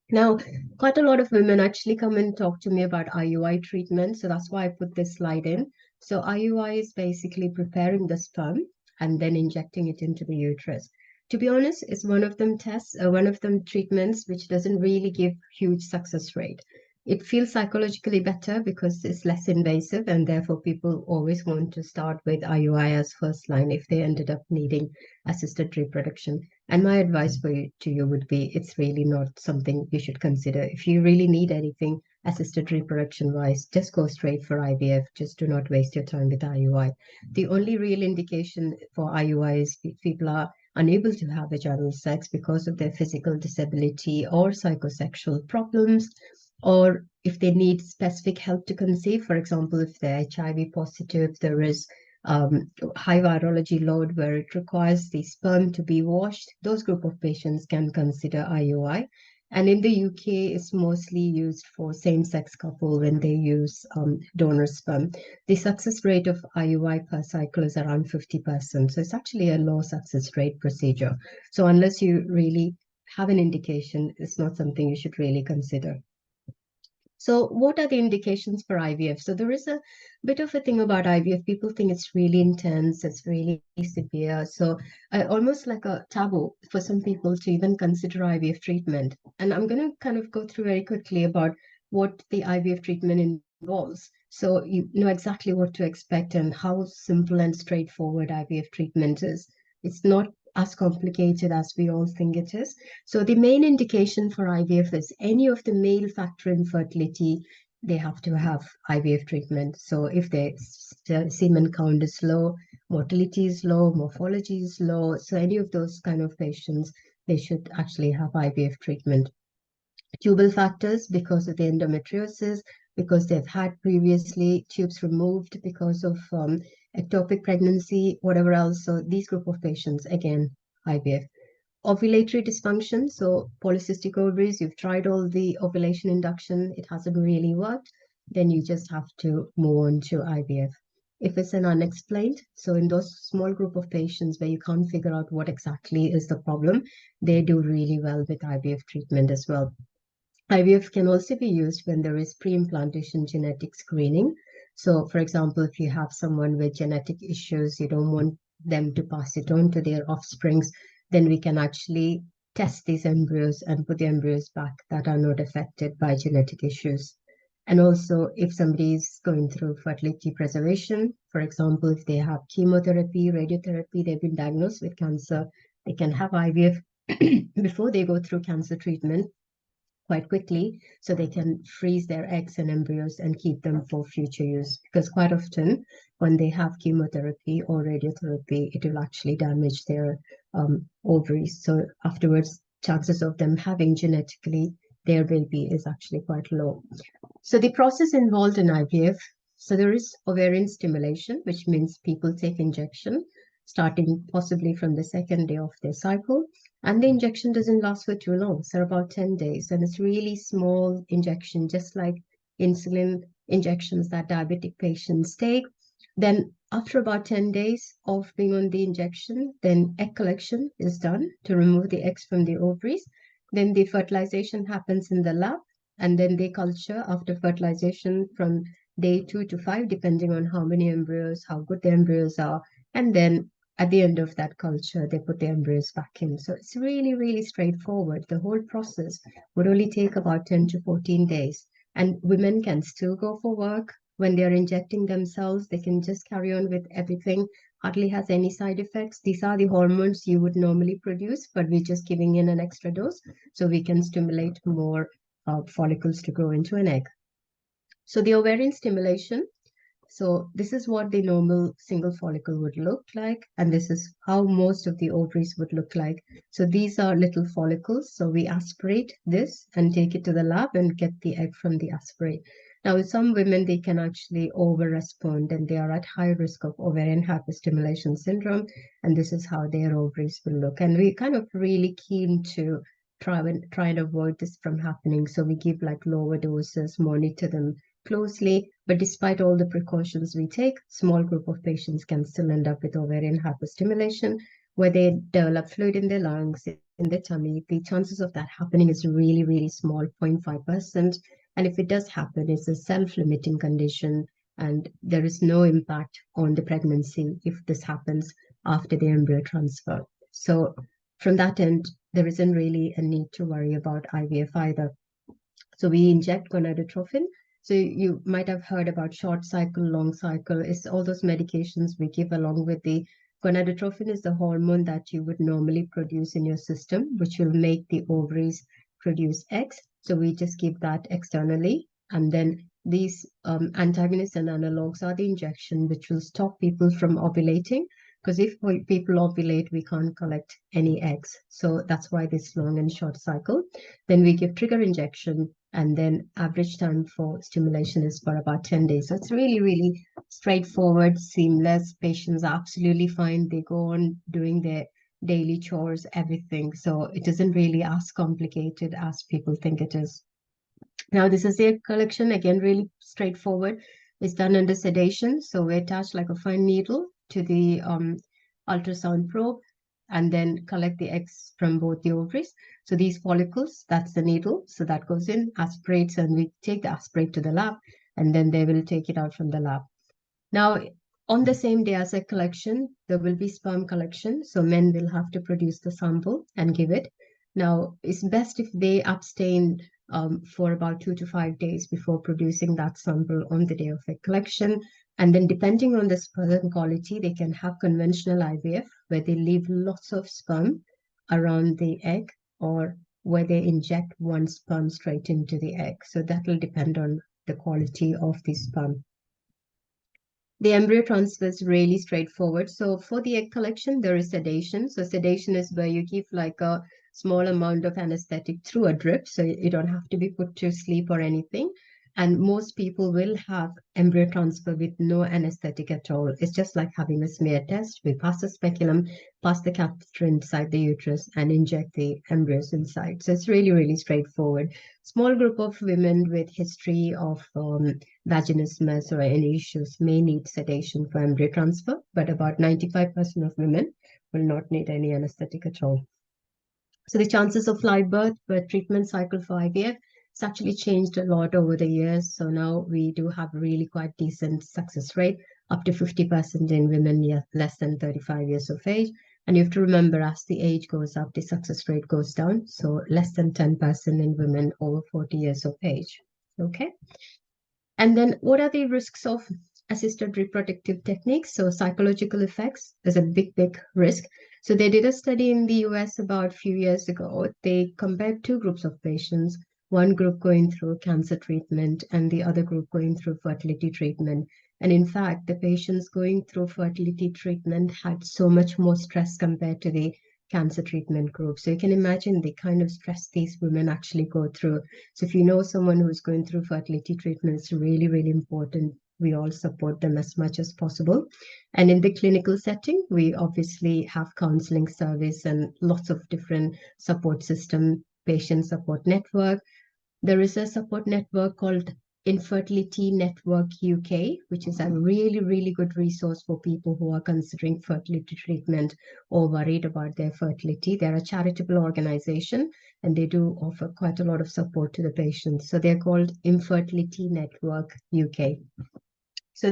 Now, quite a lot of women actually come and talk to me about IUI treatment. So that's why I put this slide in. So IUI is basically preparing the sperm and then injecting it into the uterus. To be honest, it's one of them treatments which doesn't really give huge success rate. It feels psychologically better because it's less invasive, and therefore people always want to start with IUI as first line if they ended up needing assisted reproduction. And my advice to you would be, it's really not something you should consider. If you really need anything assisted reproduction wise, just go straight for IVF. Just do not waste your time with IUI. The only real indication for IUI is people are unable to have vaginal sex because of their physical disability or psychosexual problems, or if they need specific help to conceive. For example, if they're HIV positive, there is high virology load where it requires the sperm to be washed. Those group of patients can consider IUI. And in the UK, it's mostly used for same-sex couple when they use donor sperm. The success rate of IUI per cycle is around 50%. So it's actually a low success rate procedure. So unless you really have an indication, it's not something you should really consider. So what are the indications for IVF? So there is a bit of a thing about IVF. People think it's really intense, it's really severe. So almost like a taboo for some people to even consider IVF treatment. And I'm going to kind of go through very quickly about what the IVF treatment involves. So you know exactly what to expect and how simple and straightforward IVF treatment is. It's not as complicated as we all think it is. So the main indication for IVF is any of the male factor infertility, they have to have IVF treatment. So if the semen count is low, motility is low, morphology is low, so any of those kind of patients, they should actually have IVF treatment. Tubal factors, because of the endometriosis, because they've had previously tubes removed because of ectopic pregnancy, whatever else. So these group of patients, again, IVF. Ovulatory dysfunction, so polycystic ovaries, you've tried all the ovulation induction, it hasn't really worked, then you just have to move on to IVF. If it's an unexplained, so in those small group of patients where you can't figure out what exactly is the problem, they do really well with IVF treatment as well. IVF can also be used when there is pre-implantation genetic screening. So, for example, if you have someone with genetic issues, you don't want them to pass it on to their offsprings, then we can actually test these embryos and put the embryos back that are not affected by genetic issues. And also, if somebody is going through fertility preservation, for example, if they have chemotherapy, radiotherapy, they've been diagnosed with cancer, they can have IVF before they go through cancer treatment quite quickly, so they can freeze their eggs and embryos and keep them for future use. Because quite often, when they have chemotherapy or radiotherapy, it will actually damage their ovaries. So afterwards, chances of them having genetically their baby is actually quite low. So the process involved in IVF, so there is ovarian stimulation, which means people take injection starting possibly from the second day of their cycle. And the injection doesn't last for too long, so about 10 days. And it's really small injection, just like insulin injections that diabetic patients take. Then after about 10 days of being on the injection, then egg collection is done to remove the eggs from the ovaries. Then the fertilization happens in the lab, and then they culture after fertilization from day 2 to 5, depending on how many embryos, how good the embryos are. And then at the end of that culture, they put the embryos back in. So it's really, really straightforward. The whole process would only take about 10 to 14 days. And women can still go for work. When they're injecting themselves, they can just carry on with everything. Hardly has any side effects. These are the hormones you would normally produce, but we're just giving in an extra dose so we can stimulate more follicles to grow into an egg. So the ovarian stimulation, so this is what the normal single follicle would look like, and this is how most of the ovaries would look like. So these are little follicles. So we aspirate this and take it to the lab and get the egg from the aspirate. Now, with some women, they can actually over-respond and they are at high risk of ovarian hyperstimulation syndrome, and this is how their ovaries will look. And we're kind of really keen to try and avoid this from happening. So we give like lower doses, monitor them closely, but despite all the precautions we take, small group of patients can still end up with ovarian hyperstimulation, where they develop fluid in their lungs, in their tummy. The chances of that happening is really, really small, 0.5%. And if it does happen, it's a self-limiting condition, and there is no impact on the pregnancy if this happens after the embryo transfer. So from that end, there isn't really a need to worry about IVF either. So we inject gonadotropin. So you might have heard about short cycle, long cycle. It's all those medications we give along with the gonadotropin is the hormone that you would normally produce in your system, which will make the ovaries produce eggs. So we just give that externally. And then these antagonists and analogs are the injection, which will stop people from ovulating. Because if people ovulate, we can't collect any eggs. So that's why this long and short cycle. Then we give trigger injection, and then average time for stimulation is for about 10 days. So it's really, really straightforward, seamless. Patients are absolutely fine. They go on doing their daily chores, everything. So it isn't really as complicated as people think it is. Now, this is the egg collection. Again, really straightforward. It's done under sedation. So we attach like a fine needle to the ultrasound probe and then collect the eggs from both the ovaries. So these follicles, that's the needle. So that goes in, aspirates, and we take the aspirate to the lab, and then they will take it out from the lab. Now, on the same day as egg collection, there will be sperm collection. So men will have to produce the sample and give it. Now, it's best if they abstain for about 2 to 5 days before producing that sample on the day of egg collection. And then depending on the sperm quality, they can have conventional IVF, where they leave lots of sperm around the egg, or where they inject one sperm straight into the egg. So that will depend on the quality of the sperm. The embryo transfer is really straightforward. So for the egg collection, there is sedation. So sedation is where you give like a small amount of anesthetic through a drip. So you don't have to be put to sleep or anything. And most people will have embryo transfer with no anesthetic at all. It's just like having a smear test. We pass the speculum, pass the catheter inside the uterus, and inject the embryos inside. So it's really, really straightforward. Small group of women with history of vaginismus or any issues may need sedation for embryo transfer, but about 95% of women will not need any anesthetic at all. So the chances of live birth per treatment cycle for IVF, it's actually changed a lot over the years. So now we do have really quite decent success rate, up to 50% in women less than 35 years of age. And you have to remember, as the age goes up, the success rate goes down. So less than 10% in women over 40 years of age. Okay. And then what are the risks of assisted reproductive techniques? So psychological effects is a big, big risk. So they did a study in the US about a few years ago. They compared two groups of patients, one group going through cancer treatment and the other group going through fertility treatment. And in fact, the patients going through fertility treatment had so much more stress compared to the cancer treatment group. So you can imagine the kind of stress these women actually go through. So if you know someone who's going through fertility treatment, it's really, really important we all support them as much as possible. And in the clinical setting, we obviously have counseling service and lots of different support system, patient support network. There is a support network called Infertility Network UK, which is a really, really good resource for people who are considering fertility treatment or worried about their fertility. They're a charitable organization and they do offer quite a lot of support to the patients. So they're called Infertility Network UK. So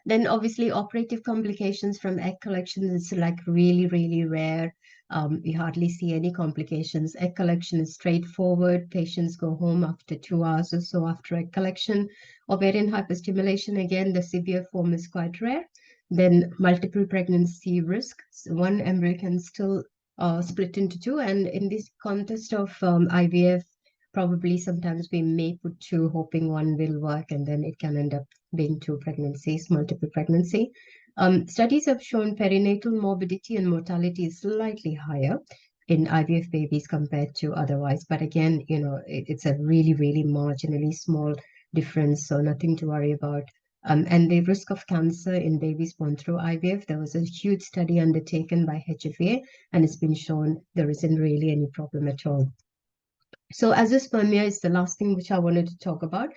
then obviously operative complications from egg collection is like really, really rare. We hardly see any complications. Egg collection is straightforward. Patients go home after 2 hours or so after egg collection. Ovarian hyperstimulation, again, the severe form is quite rare. Then multiple pregnancy risk. So one embryo can still split into two. And in this context of IVF, probably sometimes we may put two, hoping one will work, and then it can end up being two pregnancies, multiple pregnancy. Studies have shown perinatal morbidity and mortality is slightly higher in IVF babies compared to otherwise. But again, it's a really, really marginally small difference, so nothing to worry about. And the risk of cancer in babies born through IVF, there was a huge study undertaken by HFA, and it's been shown there isn't really any problem at all. So azoospermia is the last thing which I wanted to talk about,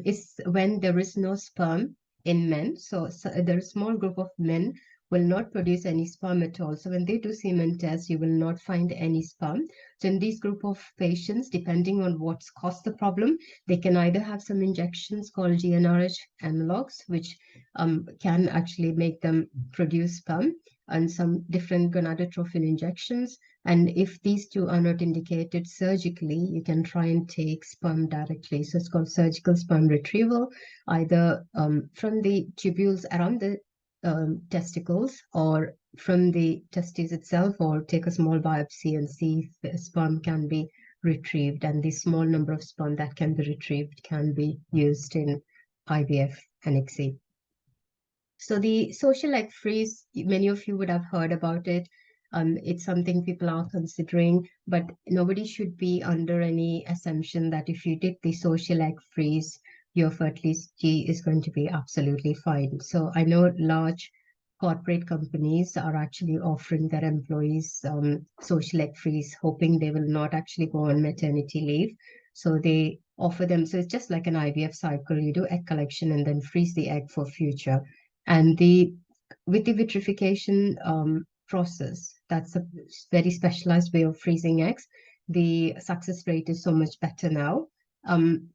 is when there is no sperm in men. So there is a small group of men will not produce any sperm at all. So when they do semen tests, you will not find any sperm. So in this group of patients, depending on what's caused the problem, they can either have some injections called GnRH analogs, which can actually make them produce sperm, and some different gonadotrophin injections. And if these two are not indicated surgically, you can try and take sperm directly. So it's called surgical sperm retrieval, either from the tubules around the testicles or from the testes itself, or take a small biopsy and see if sperm can be retrieved. And the small number of sperm that can be retrieved can be used in IVF and ICSI. So the social egg freeze, many of you would have heard about it. It's something people are considering, but nobody should be under any assumption that if you did the social egg freeze, your fertility is going to be absolutely fine. So I know large corporate companies are actually offering their employees social egg freeze, hoping they will not actually go on maternity leave. So they offer them. So it's just like an IVF cycle. You do egg collection and then freeze the egg for future. And with the vitrification process, that's a very specialized way of freezing eggs. The success rate is so much better now.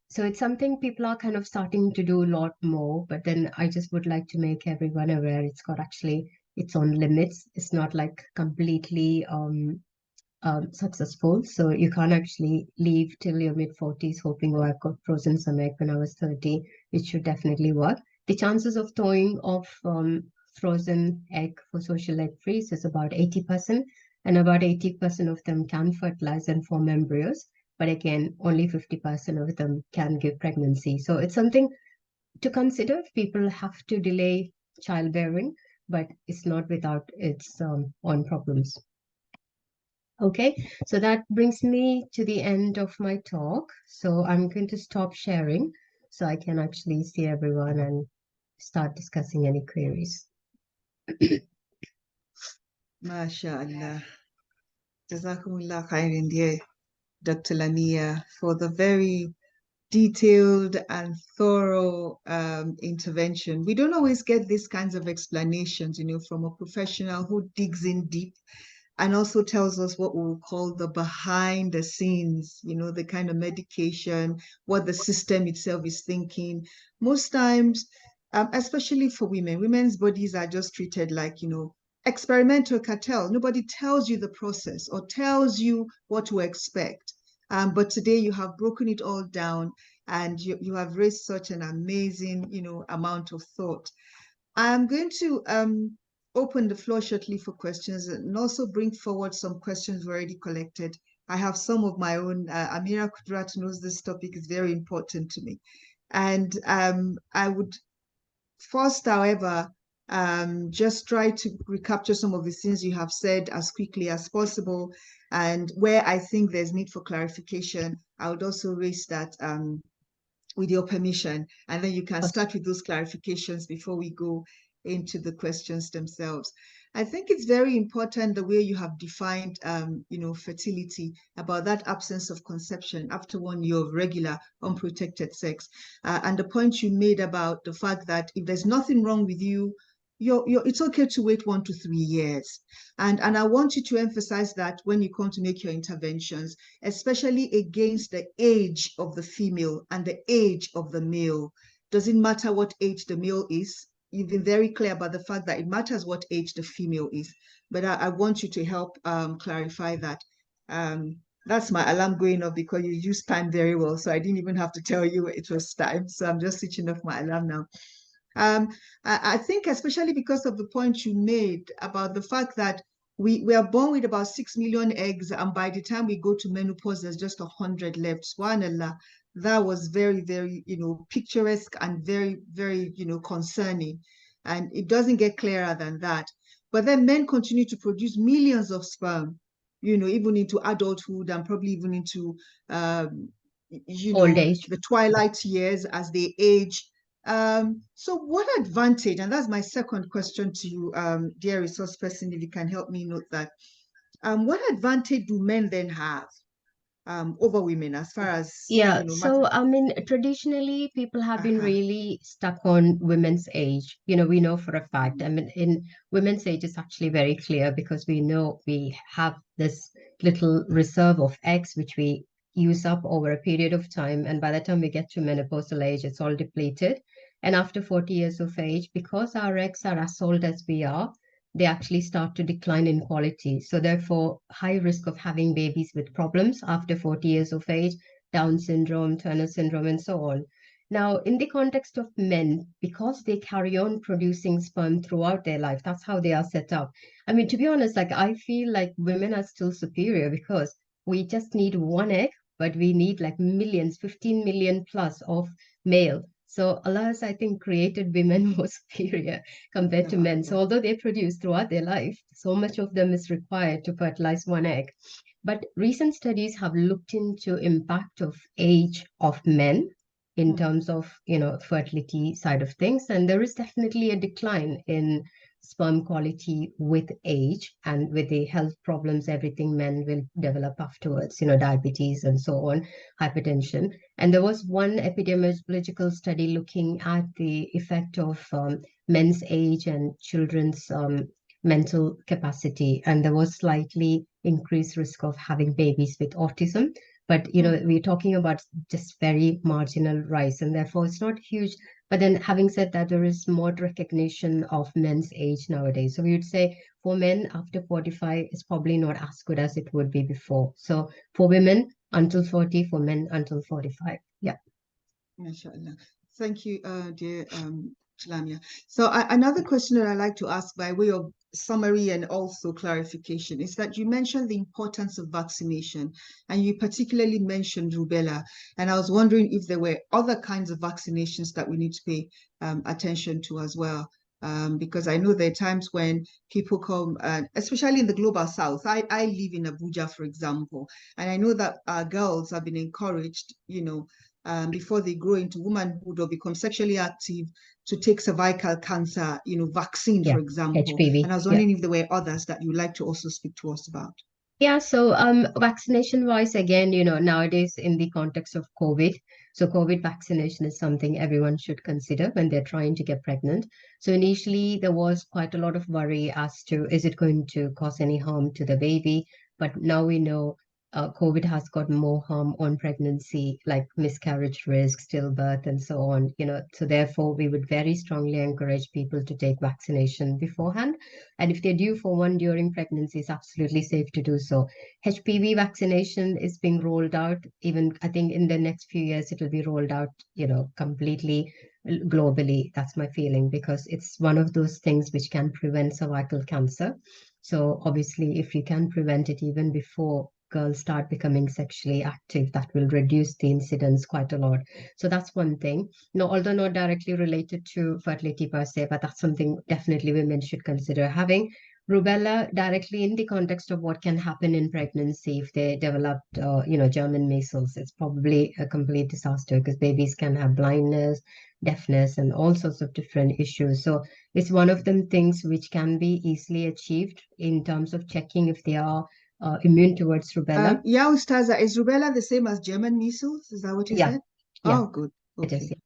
So it's something people are kind of starting to do a lot more, but then I just would like to make everyone aware it's got actually its own limits. It's not like completely successful. So you can't actually leave till your mid-40s hoping, oh, I've got frozen some egg when I was 30. It should definitely work. The chances of thawing of frozen egg for social egg freeze is about 80%, and about 80% of them can fertilize and form embryos. But again, only 50% of them can give pregnancy. So it's something to consider. People have to delay childbearing, but it's not without its own problems. Okay, so that brings me to the end of my talk. So I'm going to stop sharing so I can actually see everyone and start discussing any queries. MashaAllah. Jazakumullah khairan, dear Dr. Lamia, for the very detailed and thorough intervention. We don't always get these kinds of explanations, from a professional who digs in deep and also tells us what we will call the behind the scenes, the kind of medication, what the system itself is thinking. Most times, especially for women, women's bodies are just treated like, experimental cartel. Nobody tells you the process or tells you what to expect. But today you have broken it all down, and you have raised such an amazing, amount of thought. I'm going to open the floor shortly for questions and also bring forward some questions we already collected. I have some of my own. Amira Kudrat knows this topic is very important to me. And I would first, however, just try to recapture some of the things you have said as quickly as possible. And where I think there's need for clarification, I would also raise that with your permission, and then you can start with those clarifications before we go into the questions themselves. I think it's very important the way you have defined, fertility, about that absence of conception after 1 year of regular unprotected sex, and the point you made about the fact that if there's nothing wrong with you, it's okay to wait 1 to 3 years. And I want you to emphasize that when you come to make your interventions, especially against the age of the female and the age of the male. Doesn't matter what age the male is. You've been very clear about the fact that it matters what age the female is. But I want you to help clarify that. That's my alarm going off because you used time very well. So I didn't even have to tell you it was time. So I'm just switching off my alarm now. I think especially because of the point you made about the fact that we are born with about 6 million eggs, and by the time we go to menopause, there's just 100 left. Subhanallah, that was very, very, picturesque and very, very, concerning. And it doesn't get clearer than that. But then men continue to produce millions of sperm, even into adulthood and probably even into, Old age. the twilight years as they age. So what advantage, and that's my second question to you, dear resource person, if you can help me note that, what advantage do men then have over women as far as, Yeah, so I mean, traditionally, people have been really stuck on women's age. We know for a fact. I mean, in women's age, it's actually very clear because we know we have this little reserve of eggs, which we use up over a period of time. And by the time we get to menopausal age, it's all depleted. And after 40 years of age, because our eggs are as old as we are, they actually start to decline in quality. So therefore, high risk of having babies with problems after 40 years of age, Down syndrome, Turner syndrome, and so on. Now, in the context of men, because they carry on producing sperm throughout their life, that's how they are set up. I mean, to be honest, I feel like women are still superior because we just need 1 egg, but we need like millions, 15 million plus of male. So Allah has, I think, created women more superior compared to men. So although they produce throughout their life, so much of them is required to fertilize 1 egg. But recent studies have looked into impact of age of men in terms of, fertility side of things. And there is definitely a decline in sperm quality with age and with the health problems, everything men will develop afterwards, diabetes and so on, hypertension. And there was one epidemiological study looking at the effect of men's age and children's mental capacity. And there was slightly increased risk of having babies with autism. But, we're talking about just very marginal rise, and therefore it's not huge. But then having said that, there is more recognition of men's age nowadays. So we would say for men after 45, it's probably not as good as it would be before. So for women until 40, for men until 45. Yeah. MashaAllah. Thank you, dear Lamia. So another question that I like to ask by way of summary and also clarification is that you mentioned the importance of vaccination, and you particularly mentioned rubella. And I was wondering if there were other kinds of vaccinations that we need to pay attention to as well. Because I know there are times when people come, especially in the global south. I live in Abuja, for example, and I know that our girls have been encouraged, before they grow into womanhood or become sexually active, to take cervical cancer, vaccine, for example. HPV. And I was wondering if there were others that you'd like to also speak to us about. Yeah, so vaccination wise, again, nowadays in the context of COVID, so COVID vaccination is something everyone should consider when they're trying to get pregnant. So initially there was quite a lot of worry as to is it going to cause any harm to the baby? But now we know COVID has got more harm on pregnancy, like miscarriage risk, stillbirth, and so on. So therefore we would very strongly encourage people to take vaccination beforehand. And if they're due for one during pregnancy, it's absolutely safe to do so. HPV vaccination is being rolled out. Even I think in the next few years, it will be rolled out, completely globally. That's my feeling, because it's one of those things which can prevent cervical cancer. So obviously, if you can prevent it even before girls start becoming sexually active, that will reduce the incidence quite a lot. So that's one thing. Although not directly related to fertility per se, but that's something definitely women should consider having. Rubella directly in the context of what can happen in pregnancy if they developed, German measles. It's probably a complete disaster because babies can have blindness, deafness, and all sorts of different issues. So it's one of them things which can be easily achieved in terms of checking if they are immune towards rubella. Yeah, Ustaza, is rubella the same as German measles? Is that what you said? Yeah. Oh, good. It is, Okay.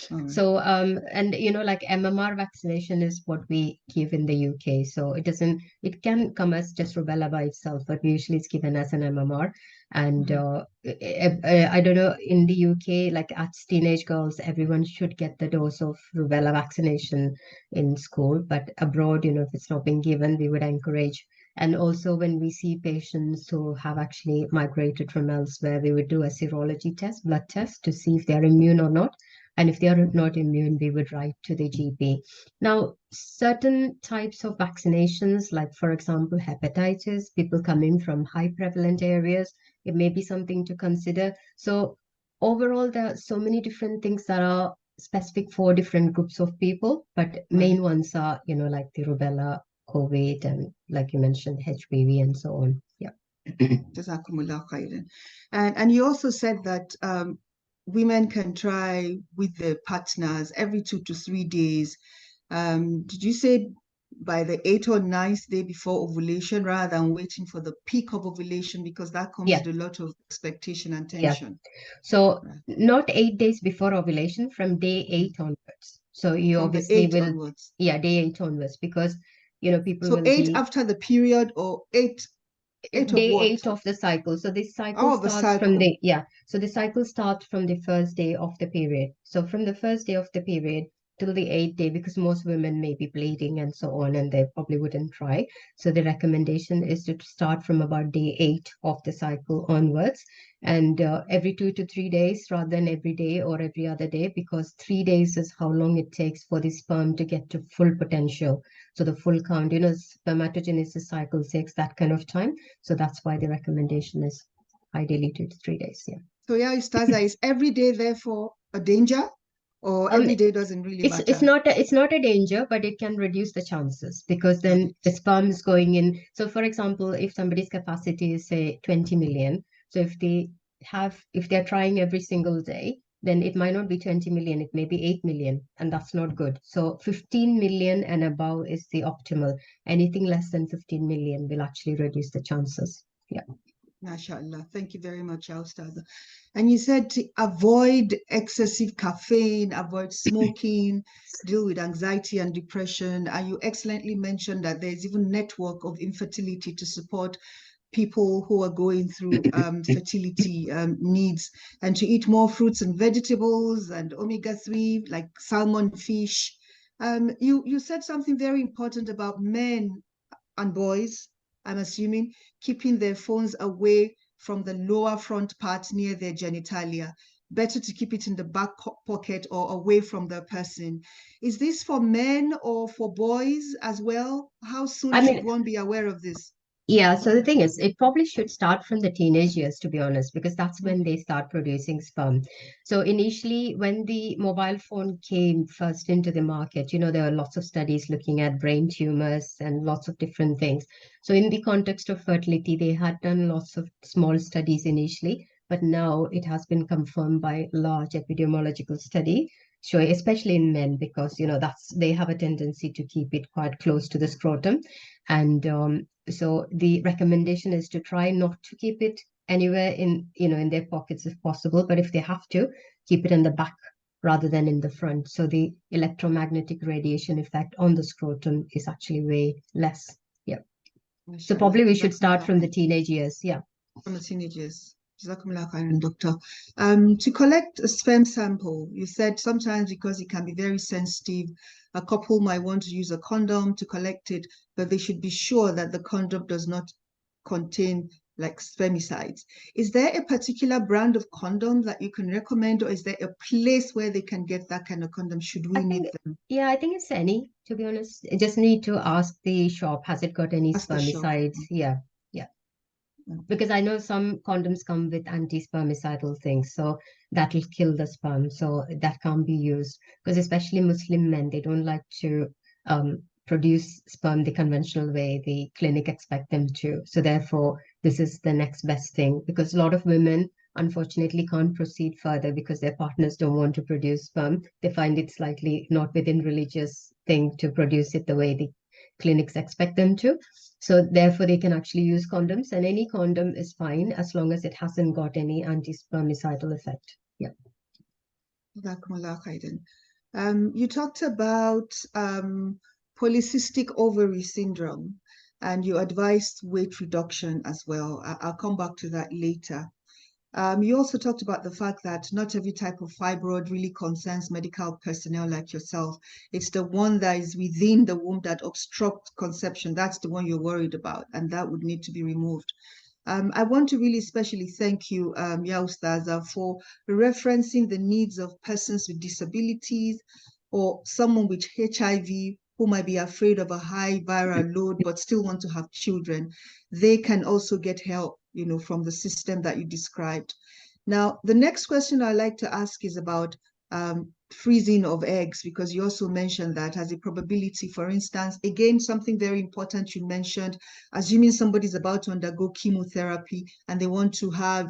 Right. So, and like MMR vaccination is what we give in the UK. So it can come as just rubella by itself, but usually it's given as an MMR. And I don't know, in the UK, like at teenage girls, everyone should get the dose of rubella vaccination in school. But abroad, if it's not being given, we would encourage. And also when we see patients who have actually migrated from elsewhere, we would do a serology test, blood test, to see if they're immune or not. And if they are not immune, we would write to the GP. Now, certain types of vaccinations, like for example, hepatitis, people coming from high prevalent areas, it may be something to consider. So overall, there are so many different things that are specific for different groups of people, but main ones are, like the rubella, COVID, and like you mentioned, HPV and so on. Yeah. Jazakumullah khairan. And you also said that women can try with their partners every 2 to 3 days. Did you say by the 8th or 9th day before ovulation, rather than waiting for the peak of ovulation, because that comes with a lot of expectation and tension? So not 8 days before ovulation, from day 8 onwards. So you From obviously the 8 will, onwards. day 8 onwards, because people So will 8 be after the period, or 8 of day what? 8 of the cycle. So this cycle Oh, the starts from cycle. so the cycle starts from the first day of the period. So from the first day of the period till the 8th day, because most women may be bleeding and so on, and they probably wouldn't try. So the recommendation is to start from about day 8 of the cycle onwards, and every 2 to 3 days rather than every day or every other day, because 3 days is how long it takes for the sperm to get to full potential. So the full count, spermatogenesis cycle takes that kind of time. So that's why the recommendation is ideally 2 to 3 days. Yeah. So yeah, Ustaza, is every day therefore a danger, or every day doesn't really matter? It's not a danger, but it can reduce the chances, because then the sperm is going in. So for example, if somebody's capacity is say 20 million, so if they're trying every single day, then it might not be 20 million, it may be 8 million, and that's not good. So 15 million and above is the optimal. Anything less than 15 million will actually reduce the chances. Yeah. MashaAllah. Thank you very much, Ustaza. And you said to avoid excessive caffeine, avoid smoking, deal with anxiety and depression. And you excellently mentioned that there's even network of infertility to support people who are going through fertility needs, and to eat more fruits and vegetables and omega-3 like salmon, fish. You said something very important about men and boys, I'm assuming, keeping their phones away from the lower front part near their genitalia, better to keep it in the back pocket or away from the person. Is this for men or for boys as well? How soon I should mean, one be aware of this? yeah, so the thing is, it probably should start from the teenage years, to be honest, because that's when they start producing sperm. So initially, when the mobile phone came first into the market, there were lots of studies looking at brain tumors and lots of different things. So in the context of fertility, they had done lots of small studies initially, but now it has been confirmed by large epidemiological study, showing, especially in men, because they have a tendency to keep it quite close to the scrotum. And so the recommendation is to try not to keep it anywhere in their pockets if possible, but if they have to, keep it in the back rather than in the front. So the electromagnetic radiation effect on the scrotum is actually way less. Yeah. So probably we should start from the teenage years. Yeah. From the teenage years. Jazakumullah khairan, Doctor. To collect a sperm sample, you said sometimes because it can be very sensitive, a couple might want to use a condom to collect it, but they should be sure that the condom does not contain like spermicides. Is there a particular brand of condom that you can recommend, or is there a place where they can get that kind of condom should we need them? Yeah, I think it's any, to be honest. You just need to ask the shop, has it got any Ask the shop. spermicides? Yeah. Because I know some condoms come with anti-spermicidal things, so that will kill the sperm. So that can't be used because especially Muslim men, they don't like to produce sperm the conventional way the clinic expect them to. So therefore, this is the next best thing because a lot of women unfortunately can't proceed further because their partners don't want to produce sperm. They find it slightly not within religious thing to produce it the way the clinics expect them to. So therefore, they can actually use condoms, and any condom is fine as long as it hasn't got any anti-spermicidal effect. Yeah. Jazakumullah khairan. You talked about polycystic ovary syndrome, and you advised weight reduction as well. I'll come back to that later. You also talked about the fact that not every type of fibroid really concerns medical personnel like yourself. It's the one that is within the womb that obstructs conception. That's the one you're worried about, and that would need to be removed. I want to really especially thank you, Ya Ustaza, for referencing the needs of persons with disabilities or someone with HIV who might be afraid of a high viral load but still want to have children. They can also get help, from the system that you described. Now, the next question I'd like to ask is about freezing of eggs, because you also mentioned that as a probability. For instance, again, something very important you mentioned, assuming somebody's about to undergo chemotherapy and they want to have,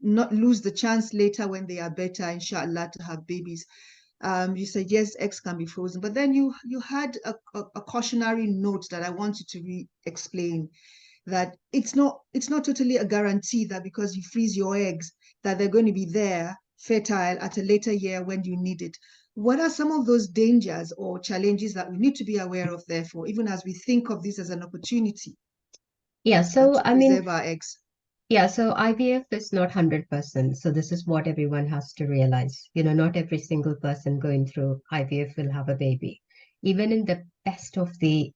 not lose the chance later when they are better, inshallah, to have babies. You said, yes, eggs can be frozen, but then you had a cautionary note that I wanted to re-explain, that it's not totally a guarantee that because you freeze your eggs that they're going to be there fertile at a later year when you need it. What are some of those dangers or challenges that we need to be aware of, therefore, even as we think of this as an opportunity? Yeah, so to preserve our eggs. Yeah, so IVF is not 100%. So this is what everyone has to realize. Not every single person going through IVF will have a baby. Even in the best of the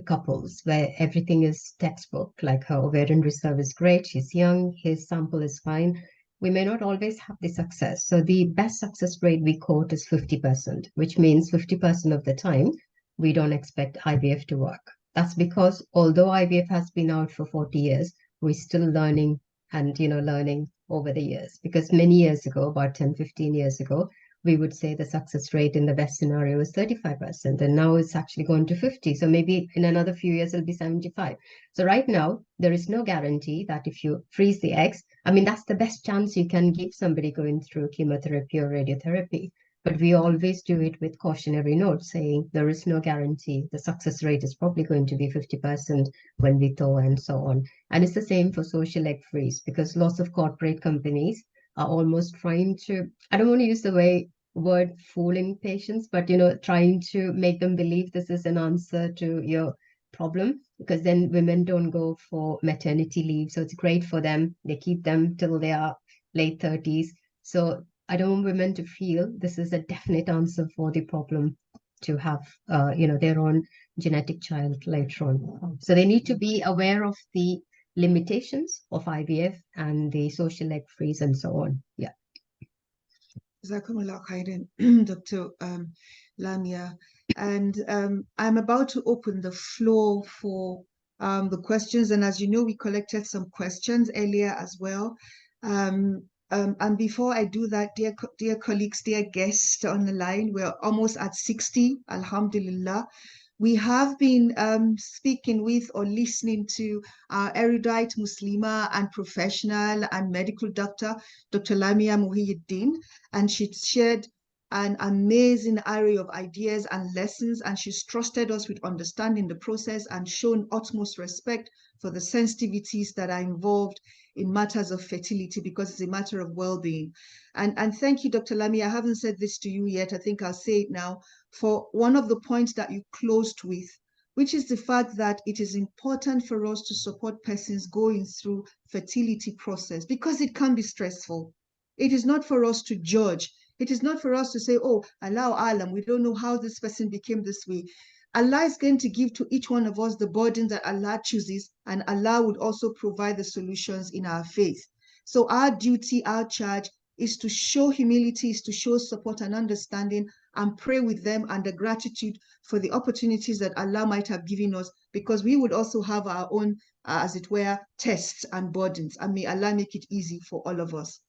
couples where everything is textbook, like her ovarian reserve is great, she's young, his sample is fine, we may not always have the success. So the best success rate we quote is 50%, which means 50% of the time we don't expect IVF to work. That's because although IVF has been out for 40 years, we're still learning and learning over the years. Because many years ago, about 10, 15 years ago, we would say the success rate in the best scenario is 35%, and now it's actually gone to 50. So maybe in another few years, it'll be 75. So right now, there is no guarantee that if you freeze the eggs, I mean, that's the best chance you can give somebody going through chemotherapy or radiotherapy. But we always do it with cautionary notes saying there is no guarantee. The success rate is probably going to be 50% when we thaw and so on. And it's the same for social egg freeze, because lots of corporate companies are almost trying to, I don't want to use the word fooling patients, but trying to make them believe this is an answer to your problem, because then women don't go for maternity leave. So it's great for them. They keep them till they are late 30s. So I don't want women to feel this is a definite answer for the problem to have, their own genetic child later on. So they need to be aware of the limitations of IVF and the social egg freeze and so on. Yeah. Jazakumullah khairan, Dr. Lamia. And I'm about to open the floor for the questions. And as you know, we collected some questions earlier as well. And before I do that, dear colleagues, dear guests on the line, we're almost at 60, alhamdulillah. We have been speaking with or listening to our erudite Muslima and professional and medical doctor, Dr. Lamia Muhyiddin, and she shared an amazing array of ideas and lessons, and she's trusted us with understanding the process and shown utmost respect for the sensitivities that are involved in matters of fertility, because it's a matter of well-being. And thank you, Dr. Lamia. I haven't said this to you yet. I think I'll say it now. For one of the points that you closed with, which is the fact that it is important for us to support persons going through fertility process because it can be stressful. It is not for us to judge. It is not for us to say, oh, Allah Alam, we don't know how this person became this way. Allah is going to give to each one of us the burden that Allah chooses, and Allah would also provide the solutions in our faith. So our duty, our charge is to show humility, is to show support and understanding, and pray with them and the gratitude for the opportunities that Allah might have given us, because we would also have our own, as it were, tests and burdens. And may Allah make it easy for all of us.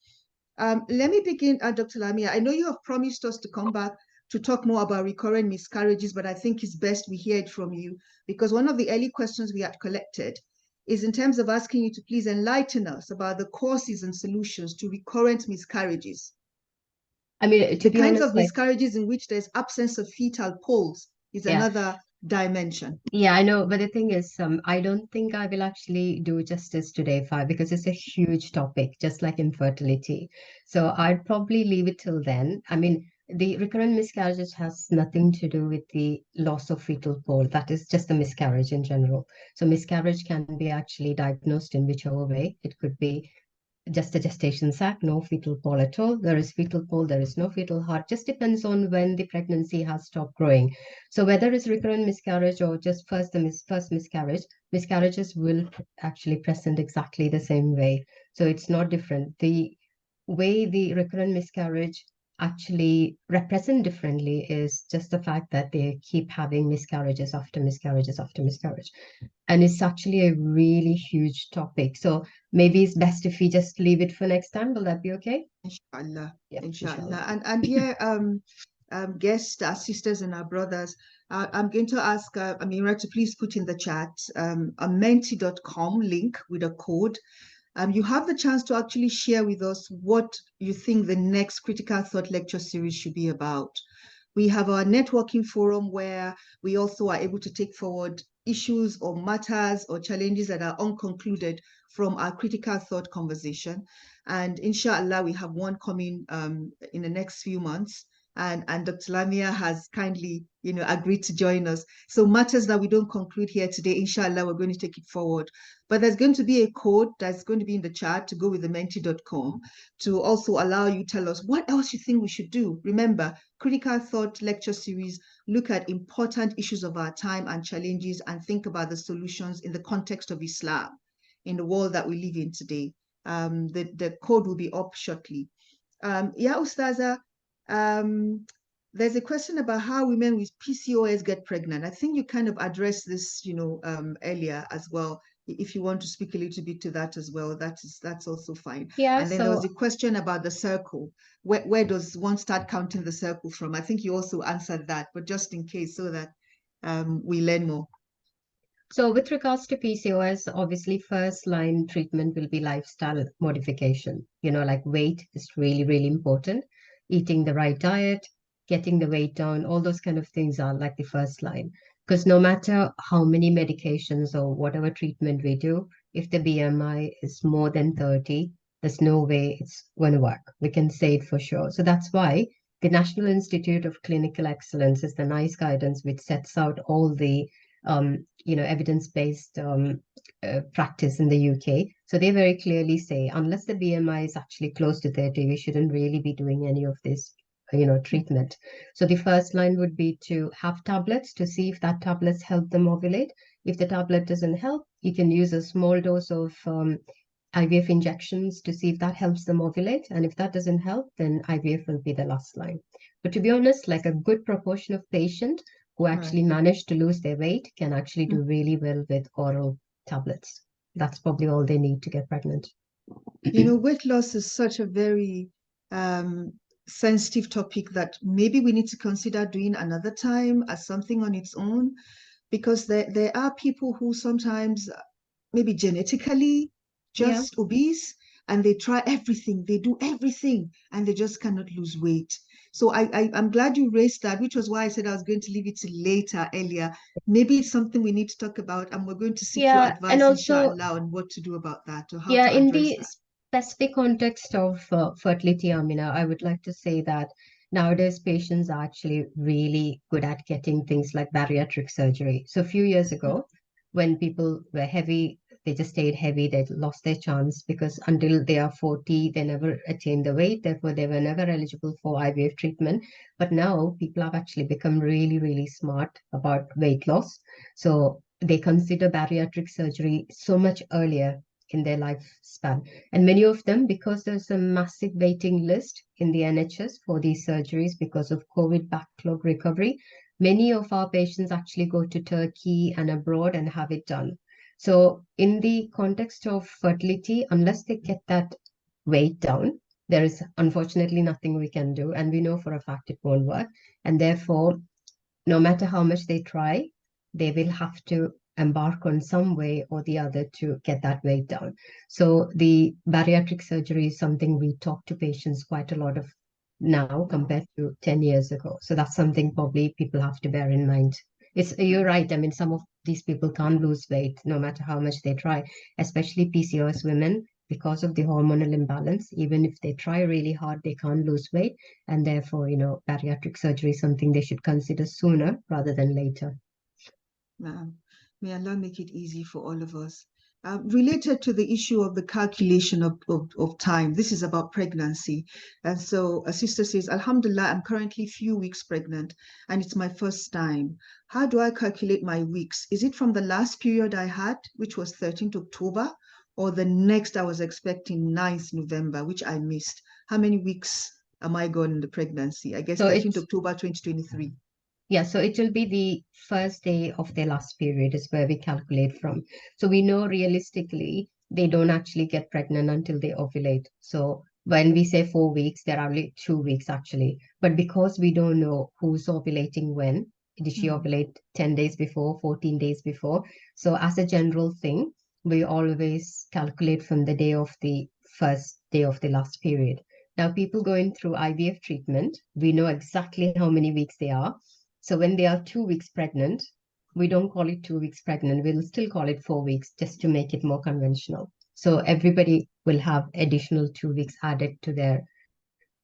Let me begin, Dr. Lamia. I know you have promised us to come back to talk more about recurrent miscarriages, but I think it's best we hear it from you, because one of the early questions we had collected is in terms of asking you to please enlighten us about the causes and solutions to recurrent miscarriages. I mean, to The be kinds honest, of miscarriages in which there's absence of fetal poles is another dimension. Yeah, I know, but the thing is, I don't think I will actually do justice today, because it's a huge topic, just like infertility. So I'd probably leave it till then. I mean, the recurrent miscarriages has nothing to do with the loss of fetal pole. That is just a miscarriage in general. So miscarriage can be actually diagnosed in whichever way. It could be just a gestation sac, no fetal pole at all. There is fetal pole, there is no fetal heart. Just depends on when the pregnancy has stopped growing. So whether it's recurrent miscarriage or just first miscarriage, miscarriages will actually present exactly the same way. So it's not different. The way the recurrent miscarriage actually represent differently is just the fact that they keep having miscarriages after miscarriages after miscarriage. And it's actually a really huge topic. So maybe it's best if we just leave it for next time. Will that be okay? Inshallah. Yeah, Inshallah. And here, guests, our sisters and our brothers, I'm going to ask Amira to please put in the chat a menti.com link with a code. You have the chance to actually share with us what you think the next Critical Thought lecture series should be about. We have our networking forum where we also are able to take forward issues or matters or challenges that are unconcluded from our Critical Thought conversation. And inshallah, we have one coming in the next few months. And Dr. Lamia has kindly, agreed to join us. So matters that we don't conclude here today, inshallah, we're going to take it forward. But there's going to be a code that's going to be in the chat to go with the menti.com to also allow you tell us what else you think we should do. Remember, Critical Thought lecture series look at important issues of our time and challenges and think about the solutions in the context of Islam in the world that we live in today. The code will be up shortly. Ustaza, there's a question about how women with PCOS get pregnant. I think you kind of addressed this, earlier as well. If you want to speak a little bit to that as well, that's also fine. Yeah, and then there was a question about the circle. Where does one start counting the circle from? I think you also answered that, but just in case, so that we learn more. So with regards to PCOS, obviously first line treatment will be lifestyle modification. Like weight is really, really important. Eating the right diet, getting the weight down, all those kind of things are like the first line. Because no matter how many medications or whatever treatment we do, if the BMI is more than 30, there's no way it's going to work. We can say it for sure. So that's why the National Institute of Clinical Excellence is the NICE guidance, which sets out all the evidence-based practice in the UK. So they very clearly say, unless the BMI is actually close to 30, we shouldn't really be doing any of this, treatment. So the first line would be to have tablets to see if that tablets help them ovulate. If the tablet doesn't help, you can use a small dose of IVF injections to see if that helps them ovulate. And if that doesn't help, then IVF will be the last line. But to be honest, like a good proportion of patients who actually manage to lose their weight can actually do really well with oral tablets. That's probably all they need to get pregnant. You know, weight loss is such a very sensitive topic that maybe we need to consider doing another time as something on its own, because there are people who sometimes maybe genetically just obese, and they try everything, they do everything, and they just cannot lose weight. So I'm glad you raised that, which was why I said I was going to leave it to later, earlier. Maybe it's something we need to talk about, and we're going to seek your advice, and also, inshallah, on what to do about that, or how to in address the that. specific context of fertility, Amina, I would like to say that nowadays patients are actually really good at getting things like bariatric surgery. So a few years ago, when people were heavy, they just stayed heavy, they lost their chance because until they are 40, they never attained the weight, therefore they were never eligible for IVF treatment. But now people have actually become really, really smart about weight loss. So they consider bariatric surgery so much earlier in their lifespan. And many of them, because there's a massive waiting list in the NHS for these surgeries because of COVID backlog recovery, many of our patients actually go to Turkey and abroad and have it done. So in the context of fertility, unless they get that weight down, there is unfortunately nothing we can do. And we know for a fact it won't work. And therefore, no matter how much they try, they will have to embark on some way or the other to get that weight down. So the bariatric surgery is something we talk to patients quite a lot of now compared to 10 years ago. So that's something probably people have to bear in mind. You're right. I mean, some of these people can't lose weight no matter how much they try, especially PCOS women, because of the hormonal imbalance. Even if they try really hard, they can't lose weight. And therefore, bariatric surgery is something they should consider sooner rather than later. May Allah make it easy for all of us. Related to the issue of the calculation of time, this is about pregnancy. And so a sister says, Alhamdulillah, I'm currently few weeks pregnant and it's my first time. How do I calculate my weeks? Is it from the last period I had, which was 13th October, or the next I was expecting 9th November, which I missed? How many weeks am I gone in the pregnancy? I guess So 13th October 2023. Yeah, so it will be the first day of their last period is where we calculate from. So we know realistically they don't actually get pregnant until they ovulate. So when we say 4 weeks, there are only 2 weeks actually. But because we don't know who's ovulating when, did she ovulate 10 days before, 14 days before? So as a general thing, we always calculate from the day of the first day of the last period. Now, people going through IVF treatment, we know exactly how many weeks they are. So when they are 2 weeks pregnant, we don't call it 2 weeks pregnant. We'll still call it 4 weeks just to make it more conventional. So everybody will have additional 2 weeks added to their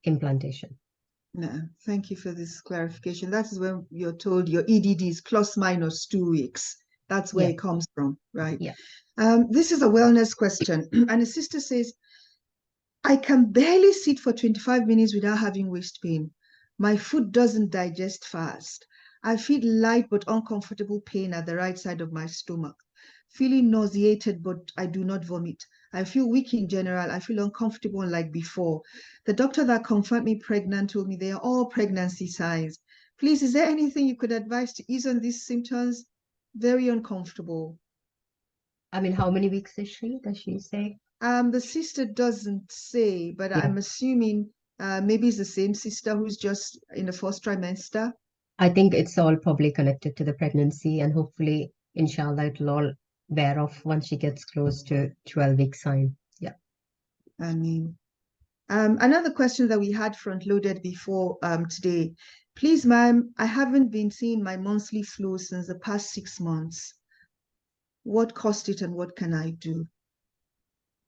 implantation. No, thank you for this clarification. That is when you're told your EDD is plus minus 2 weeks. That's where it comes from, right? Yeah. This is a wellness question. And a sister says, I can barely sit for 25 minutes without having waist pain. My food doesn't digest fast. I feel light but uncomfortable pain at the right side of my stomach. Feeling nauseated, but I do not vomit. I feel weak in general. I feel uncomfortable like before. The doctor that confirmed me pregnant told me they are all pregnancy signs. Please, is there anything you could advise to ease on these symptoms? Very uncomfortable. I mean, how many weeks is she? Does she say? The sister doesn't say, but I'm assuming maybe it's the same sister who's just in the first trimester. I think it's all probably connected to the pregnancy, and hopefully, inshallah, it'll all wear off once she gets close to 12-week sign. Yeah. I mean, another question that we had front-loaded before today. Please, ma'am, I haven't been seeing my monthly flow since the past 6 months. What caused it and what can I do?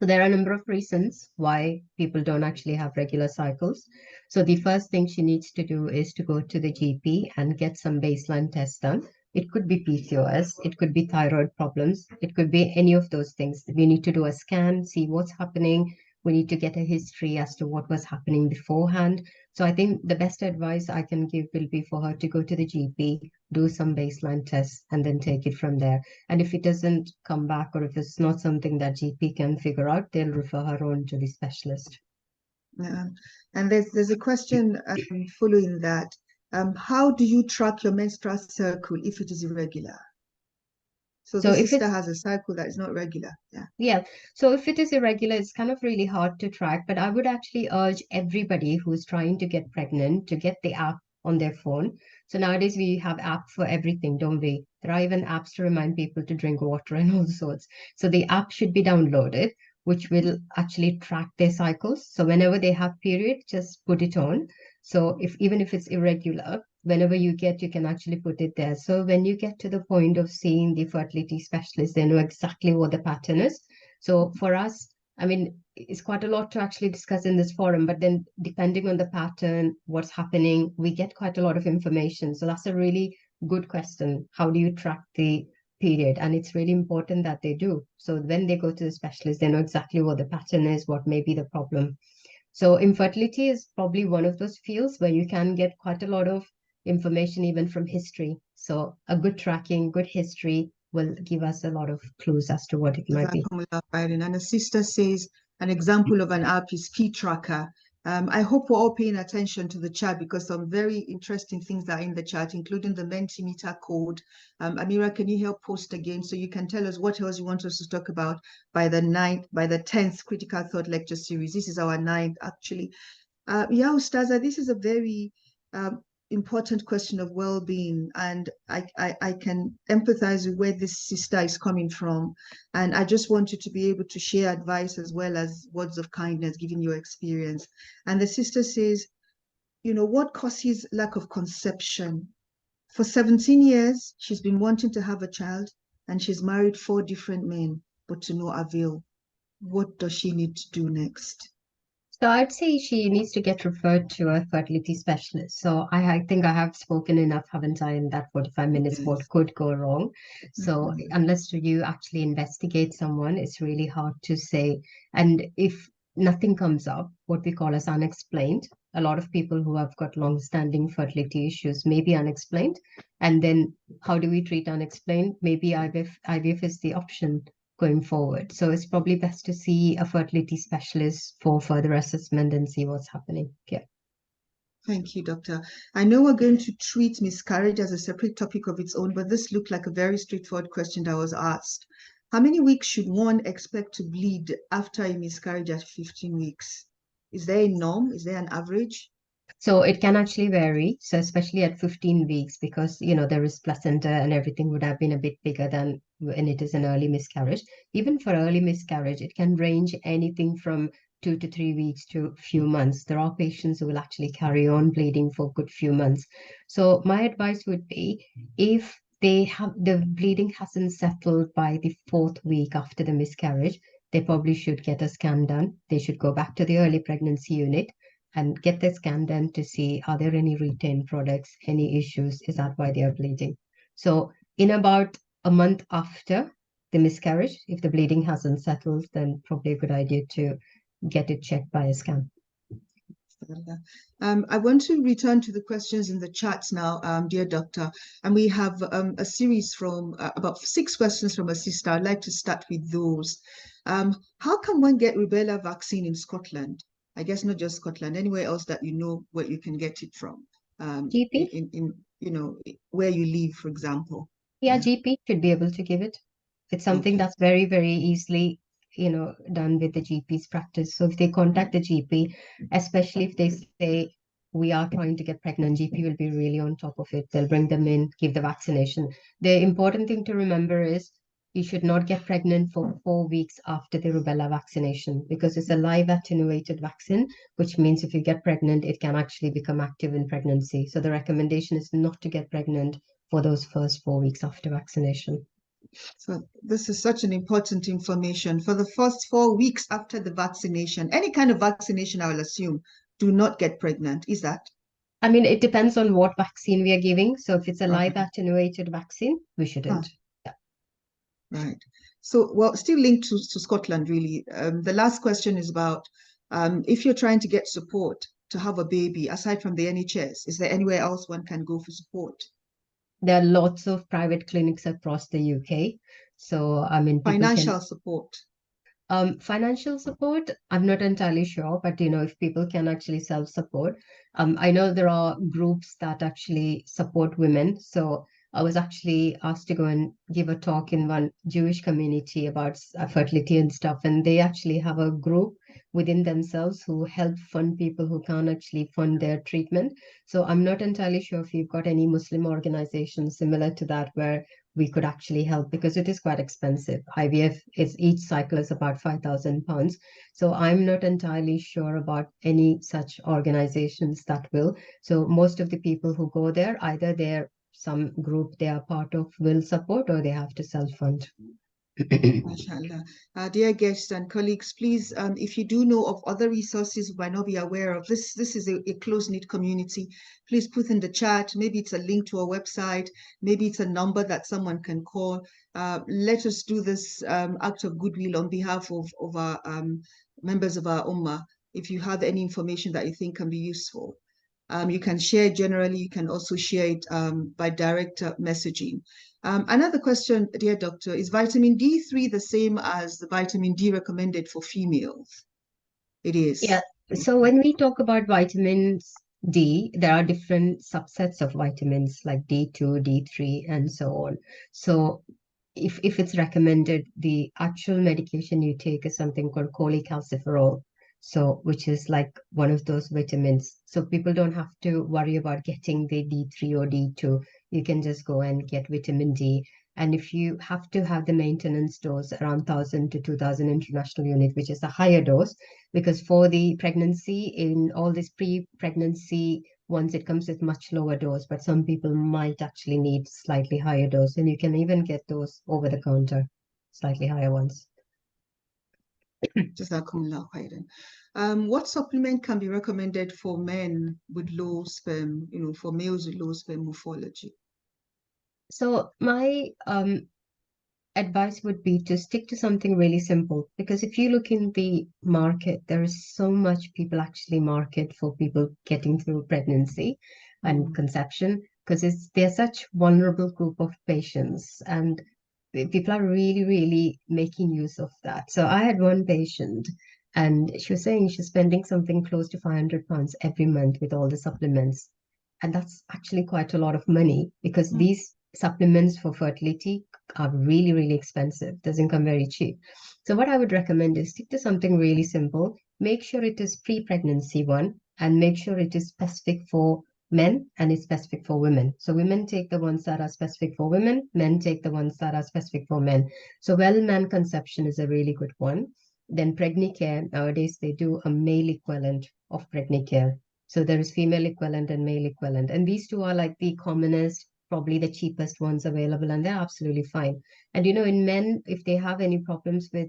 So there are a number of reasons why people don't actually have regular cycles. So the first thing she needs to do is to go to the GP and get some baseline tests done. It could be PCOS, it could be thyroid problems, it could be any of those things. We need to do a scan, see what's happening. We need to get a history as to what was happening beforehand. So I think the best advice I can give will be for her to go to the GP, do some baseline tests, and then take it from there. And if it doesn't come back, or if it's not something that GP can figure out, they'll refer her on to the specialist. And there's a question following that. How do you track your menstrual cycle if it is irregular? So So this if sister it's has a cycle that is not regular. Yeah. Yeah, so if it is irregular, it's kind of really hard to track, but I would actually urge everybody who's trying to get pregnant to get the app on their phone. So nowadays we have app for everything, don't we? There are even apps to remind people to drink water and all sorts. So the app should be downloaded, which will actually track their cycles. So whenever they have period, just put it on. So even if it's irregular, whenever you can actually put it there. So when you get to the point of seeing the fertility specialist, they know exactly what the pattern is. So for us, I mean, it's quite a lot to actually discuss in this forum, but then depending on the pattern, what's happening, we get quite a lot of information. So that's a really good question. How do you track the period? And it's really important that they do. So when they go to the specialist, they know exactly what the pattern is, what may be the problem. So infertility is probably one of those fields where you can get quite a lot of information even from history. So a good tracking, good history will give us a lot of clues as to what it might be. And a sister says an example of an app is Key Tracker. I hope we're all paying attention to the chat because some very interesting things are in the chat, including the Mentimeter code. Amira, can you help post again so you can tell us what else you want us to talk about by the 10th Critical Thought Lecture Series? This is our 9th, actually. Yeah, Ustaza, this is a very important question of well-being, and I can empathize with where this sister is coming from, and I just want you to be able to share advice as well as words of kindness given your experience. And the sister says, you know, what causes lack of conception? For 17 years she's been wanting to have a child, and she's married 4 different men, but to no avail. What does she need to do next? So I'd say she needs to get referred to a fertility specialist. So I think I have spoken enough, haven't I, in that 45 minutes, what could go wrong. So unless you actually investigate someone, it's really hard to say. And if nothing comes up, what we call as unexplained, a lot of people who have got long-standing fertility issues may be unexplained. And then how do we treat unexplained? Maybe IVF is the option going forward. So it's probably best to see a fertility specialist for further assessment and see what's happening. Yeah. Thank you, Doctor. I know we're going to treat miscarriage as a separate topic of its own, but this looked like a very straightforward question that was asked. How many weeks should one expect to bleed after a miscarriage at 15 weeks? Is there a norm? Is there an average? So it can actually vary. So especially at 15 weeks, because there is placenta and everything would have been a bit bigger than when it is an early miscarriage. Even for early miscarriage, it can range anything from 2 to 3 weeks to a few months. There are patients who will actually carry on bleeding for a good few months. So my advice would be, if the bleeding hasn't settled by the 4th week after the miscarriage, they probably should get a scan done. They should go back to the early pregnancy unit and get the scan done to see, are there any retained products, any issues? Is that why they are bleeding? So in about a month after the miscarriage, if the bleeding hasn't settled, then probably a good idea to get it checked by a scan. I want to return to the questions in the chat now, dear doctor. And we have a series from about 6 questions from a sister. I'd like to start with those. How can one get rubella vaccine in Scotland? I guess not just Scotland, anywhere else that you know where you can get it from. GP? In where you live, for example. Yeah, GP should be able to give it. It's something that's very, very easily done with the GP's practice. So if they contact the GP, especially if they say, we are trying to get pregnant, GP will be really on top of it. They'll bring them in, give the vaccination. The important thing to remember is you should not get pregnant for 4 weeks after the rubella vaccination, because it's a live attenuated vaccine, which means if you get pregnant, it can actually become active in pregnancy. So the recommendation is not to get pregnant for those first 4 weeks after vaccination. So this is such an important information. For the first 4 weeks after the vaccination, any kind of vaccination, I will assume, do not get pregnant. Is that? I mean, it depends on what vaccine we are giving. So if it's a live attenuated vaccine, we shouldn't. Yeah. Right. So, well, still linked to Scotland, really. The last question is about if you're trying to get support to have a baby aside from the NHS? Is there anywhere else one can go for support? There are lots of private clinics across the UK. So, I mean, people can Financial support. Financial support, I'm not entirely sure, but if people can actually self-support, I know there are groups that actually support women. So I was actually asked to go and give a talk in one Jewish community about fertility and stuff, and they actually have a group within themselves who help fund people who can't actually fund their treatment. So I'm not entirely sure if you've got any Muslim organizations similar to that where we could actually help, because it is quite expensive. IVF is, each cycle is about £5,000. So I'm not entirely sure about any such organizations that will. So most of the people who go there, either they're some group they are part of will support, or they have to self-fund. MashaAllah. Dear guests and colleagues, please, if you do know of other resources we might not be aware of, this is a close-knit community. Please put in the chat. Maybe it's a link to a website. Maybe it's a number that someone can call. Let us do this act of goodwill on behalf of our members of our Ummah. If you have any information that you think can be useful, you can share it generally. You can also share it by direct messaging. Another question, dear doctor, is vitamin D3 the same as the vitamin D recommended for females? It is. Yeah. So when we talk about vitamins D, there are different subsets of vitamins like D2, D3, and so on. So if it's recommended, the actual medication you take is something called cholecalciferol, so which is like one of those vitamins. So people don't have to worry about getting the D3 or D2. You can just go and get vitamin D. And if you have to have the maintenance dose around 1,000 to 2,000 international unit, which is a higher dose, because for the pregnancy, in all this pre-pregnancy ones, it comes with much lower dose, but some people might actually need slightly higher dose, and you can even get those over the counter, slightly higher ones. Jazakumullah khairan. What supplement can be recommended for men with low sperm, for males with low sperm morphology? So my advice would be to stick to something really simple, because if you look in the market, there is so much people actually market for people getting through pregnancy and conception, because they're such vulnerable group of patients, and people are really, really making use of that. So I had one patient, and she was saying she's spending something close to £500 every month with all the supplements. And that's actually quite a lot of money, because these supplements for fertility are really, really expensive. Doesn't come very cheap. So what I would recommend is stick to something really simple. Make sure it is pre-pregnancy one, and make sure it is specific for men and it's specific for women. So women take the ones that are specific for women, men take the ones that are specific for men. So Well-Man Conception is a really good one. Then Pregnicare, nowadays they do a male equivalent of Pregnicare. So there is female equivalent and male equivalent. And these two are like the commonest, probably the cheapest ones available, and they're absolutely fine. And in men, if they have any problems with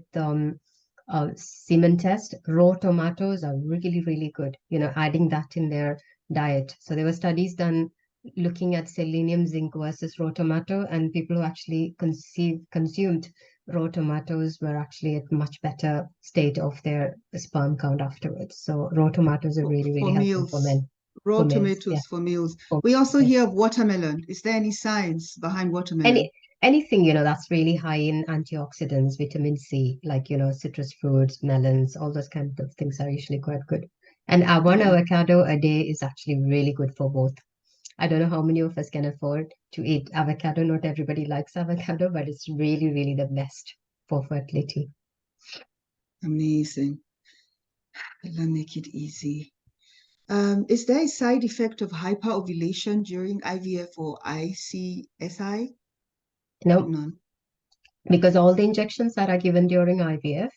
semen test, raw tomatoes are really, really good, adding that in their diet. So there were studies done looking at selenium, zinc versus raw tomato, and people who actually consumed raw tomatoes were actually at much better state of their sperm count afterwards. So raw tomatoes are really, really helpful for men. Raw For males, tomatoes yeah. for meals. For We also males. hear of watermelon. Is there any science behind watermelon? Anything, that's really high in antioxidants, vitamin C, like, citrus fruits, melons, all those kinds of things are usually quite good. And one avocado a day is actually really good for both. I don't know how many of us can afford to eat avocado. Not everybody likes avocado, but it's really, really the best for fertility. Amazing. Allah make it easy. Is there a side effect of hyperovulation during IVF or ICSI? No, None. because all the injections that are given during IVF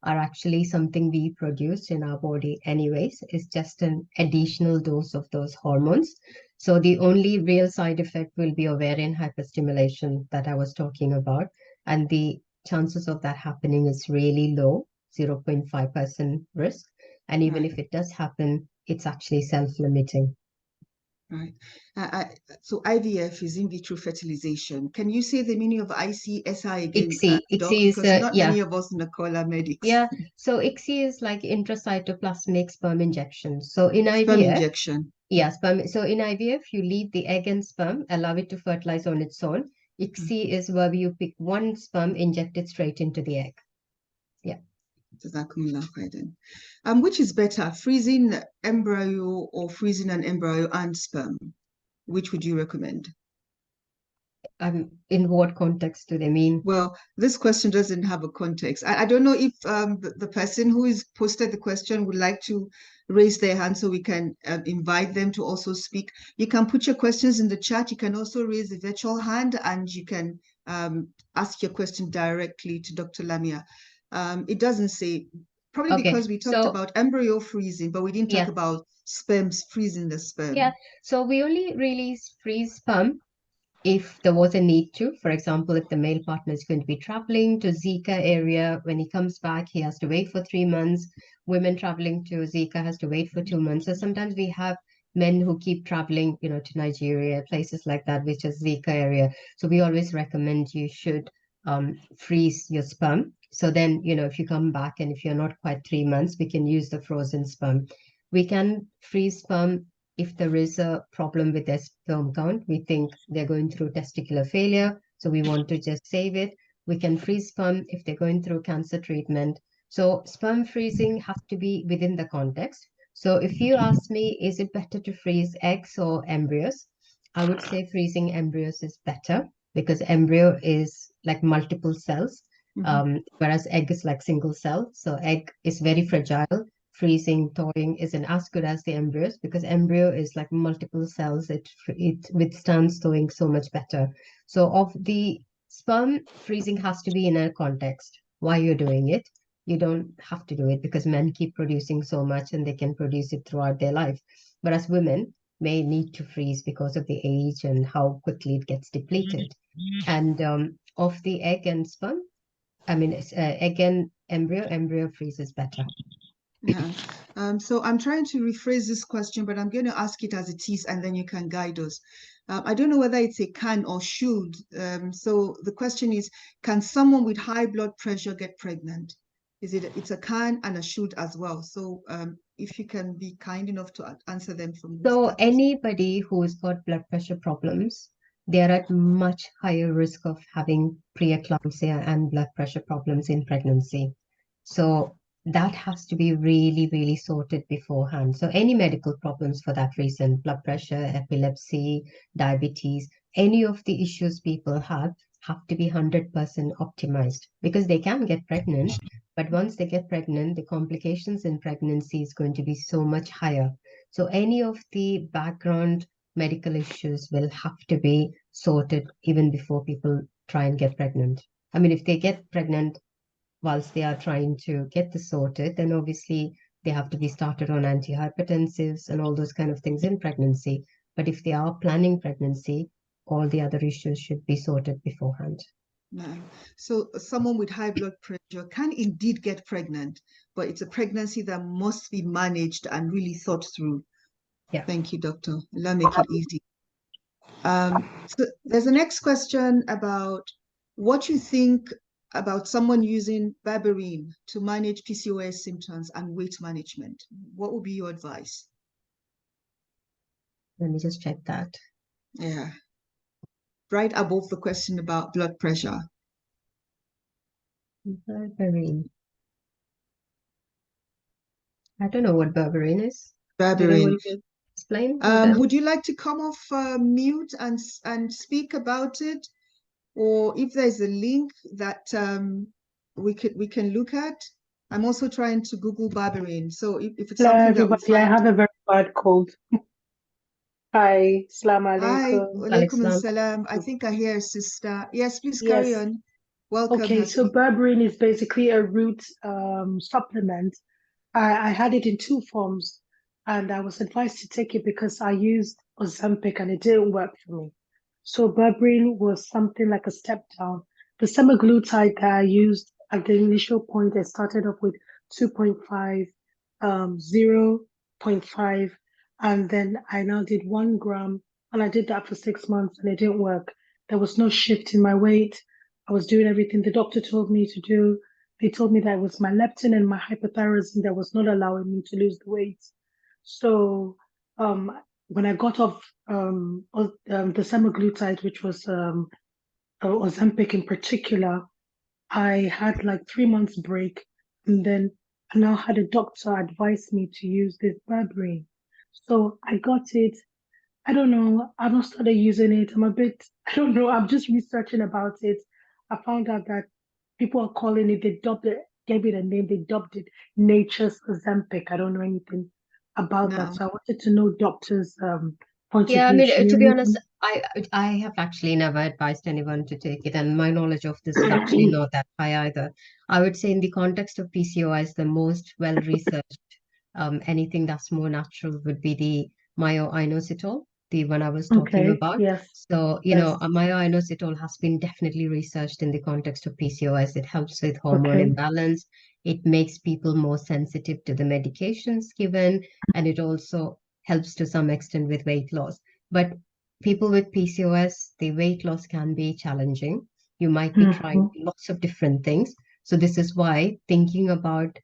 are actually something we produce in our body anyways. It's just an additional dose of those hormones. So the only real side effect will be ovarian hyperstimulation that I was talking about. And the chances of that happening is really low, 0.5% risk. And even if it does happen, it's actually self-limiting. Right. So IVF is in vitro fertilization. Can you say the meaning of ICSI again, ICSI. Doc? ICSI is, Because not yeah. many of us in the call are medics. Yeah. So ICSI is like intracytoplasmic sperm injection. So in Sperm IVF, injection. yeah, sperm. So in IVF, you leave the egg and sperm, allow it to fertilize on its own. ICSI is where you pick one sperm, inject it straight into the egg. Yeah. Which is better, freezing embryo or freezing an embryo and sperm? Which would you recommend? In what context do they mean? Well, this question doesn't have a context. I don't know if the person who is posted the question would like to raise their hand so we can invite them to also speak. You can put your questions in the chat. You can also raise a virtual hand and you can ask your question directly to Dr. Lamia. It doesn't say, probably Okay, because we talked so about embryo freezing, but we didn't talk yeah, about sperms freezing the sperm. yeah. So we only really freeze sperm if there was a need to. For example, if the male partner is going to be traveling to Zika area, when he comes back, he has to wait for 3 months. Women traveling to Zika has to wait for 2 months. So sometimes we have men who keep traveling, to Nigeria, places like that, which is Zika area. So we always recommend you should freeze your sperm. So then, if you come back and if you're not quite 3 months, we can use the frozen sperm. We can freeze sperm if there is a problem with their sperm count. We think they're going through testicular failure, so we want to just save it. We can freeze sperm if they're going through cancer treatment. So sperm freezing has to be within the context. So if you ask me, is it better to freeze eggs or embryos? I would say freezing embryos is better because embryo is like multiple cells, whereas egg is like single cell. So egg is very fragile. Freezing, thawing isn't as good as the embryos because embryo is like multiple cells. It withstands thawing so much better. So of the sperm, freezing has to be in a context. Why you're doing it. You don't have to do it because men keep producing so much and they can produce it throughout their life. But as women may need to freeze because of the age and how quickly it gets depleted. And of the egg and sperm, it's egg and embryo freezes better. Yeah. So I'm trying to rephrase this question, but I'm going to ask it as it is, and then you can guide us. I don't know whether it's a can or should. So the question is, can someone with high blood pressure get pregnant? It's a can and a should as well. So if you can be kind enough to answer them from this. So anybody who's got blood pressure problems, they're at much higher risk of having preeclampsia and blood pressure problems in pregnancy. So that has to be really, really sorted beforehand. So any medical problems for that reason, blood pressure, epilepsy, diabetes, any of the issues people have to be 100% optimized because they can get pregnant, but once they get pregnant, the complications in pregnancy is going to be so much higher. So any of the background medical issues will have to be sorted even before people try and get pregnant. If they get pregnant whilst they are trying to get this sorted, then obviously they have to be started on antihypertensives and all those kind of things in pregnancy. But if they are planning pregnancy, all the other issues should be sorted beforehand. No. So someone with high blood pressure can indeed get pregnant, but it's a pregnancy that must be managed and really thought through. Yeah. Thank you, doctor. Let's make it easy. So there's a next question about what you think about someone using berberine to manage PCOS symptoms and weight management. What would be your advice? Let me just check that. Yeah. Right above the question about blood pressure. Berberine. I don't know what berberine is. Berberine. Explain. Would you like to come off mute and speak about it? Or if there's a link that we can look at. I'm also trying to Google berberine. So if it's Hello, something that we everybody. I find. have a very bad cold. Hi, Salam Hi, alaikum. alaikum salam. I think I hear a sister. Yes, please carry Yes. on. Welcome. Okay, so berberine is basically a root supplement. I had it in 2 forms, and I was advised to take it because I used Ozempic and it didn't work for me. So berberine was something like a step down. The semaglutide that I used at the initial point, I started off with 2.5, 0.5, And then I now did 1 gram, and I did that for 6 months, and it didn't work. There was no shift in my weight. I was doing everything the doctor told me to do. They told me that it was my leptin and my hypothyroidism that was not allowing me to lose the weight. So when I got off the semaglutide, which was Ozempic in particular, I had like 3 months break, and then I now had a doctor advise me to use this berberine. So I got it. I don't know. I've not started using it. I'm a bit, I don't know. I'm just researching about it. I found out that people are calling it, they dubbed it, gave it a name, they dubbed it Nature's Ozempic. I don't know anything about that. No. So I wanted to know doctors' point of Yeah, I view. mean, Should to we be remove honest, I have actually never advised anyone to take it, and my knowledge of this is actually not that high either. I would say in the context of PCOS, the most well-researched anything that's more natural would be the myo-inositol, the one I was talking Okay, about. yes, So, yes. myo-inositol has been definitely researched in the context of PCOS. It helps with hormone Okay. imbalance. It makes people more sensitive to the medications given, and it also helps to some extent with weight loss. But people with PCOS, the weight loss can be challenging. You might be trying Mhm. lots of different things. So this is why thinking about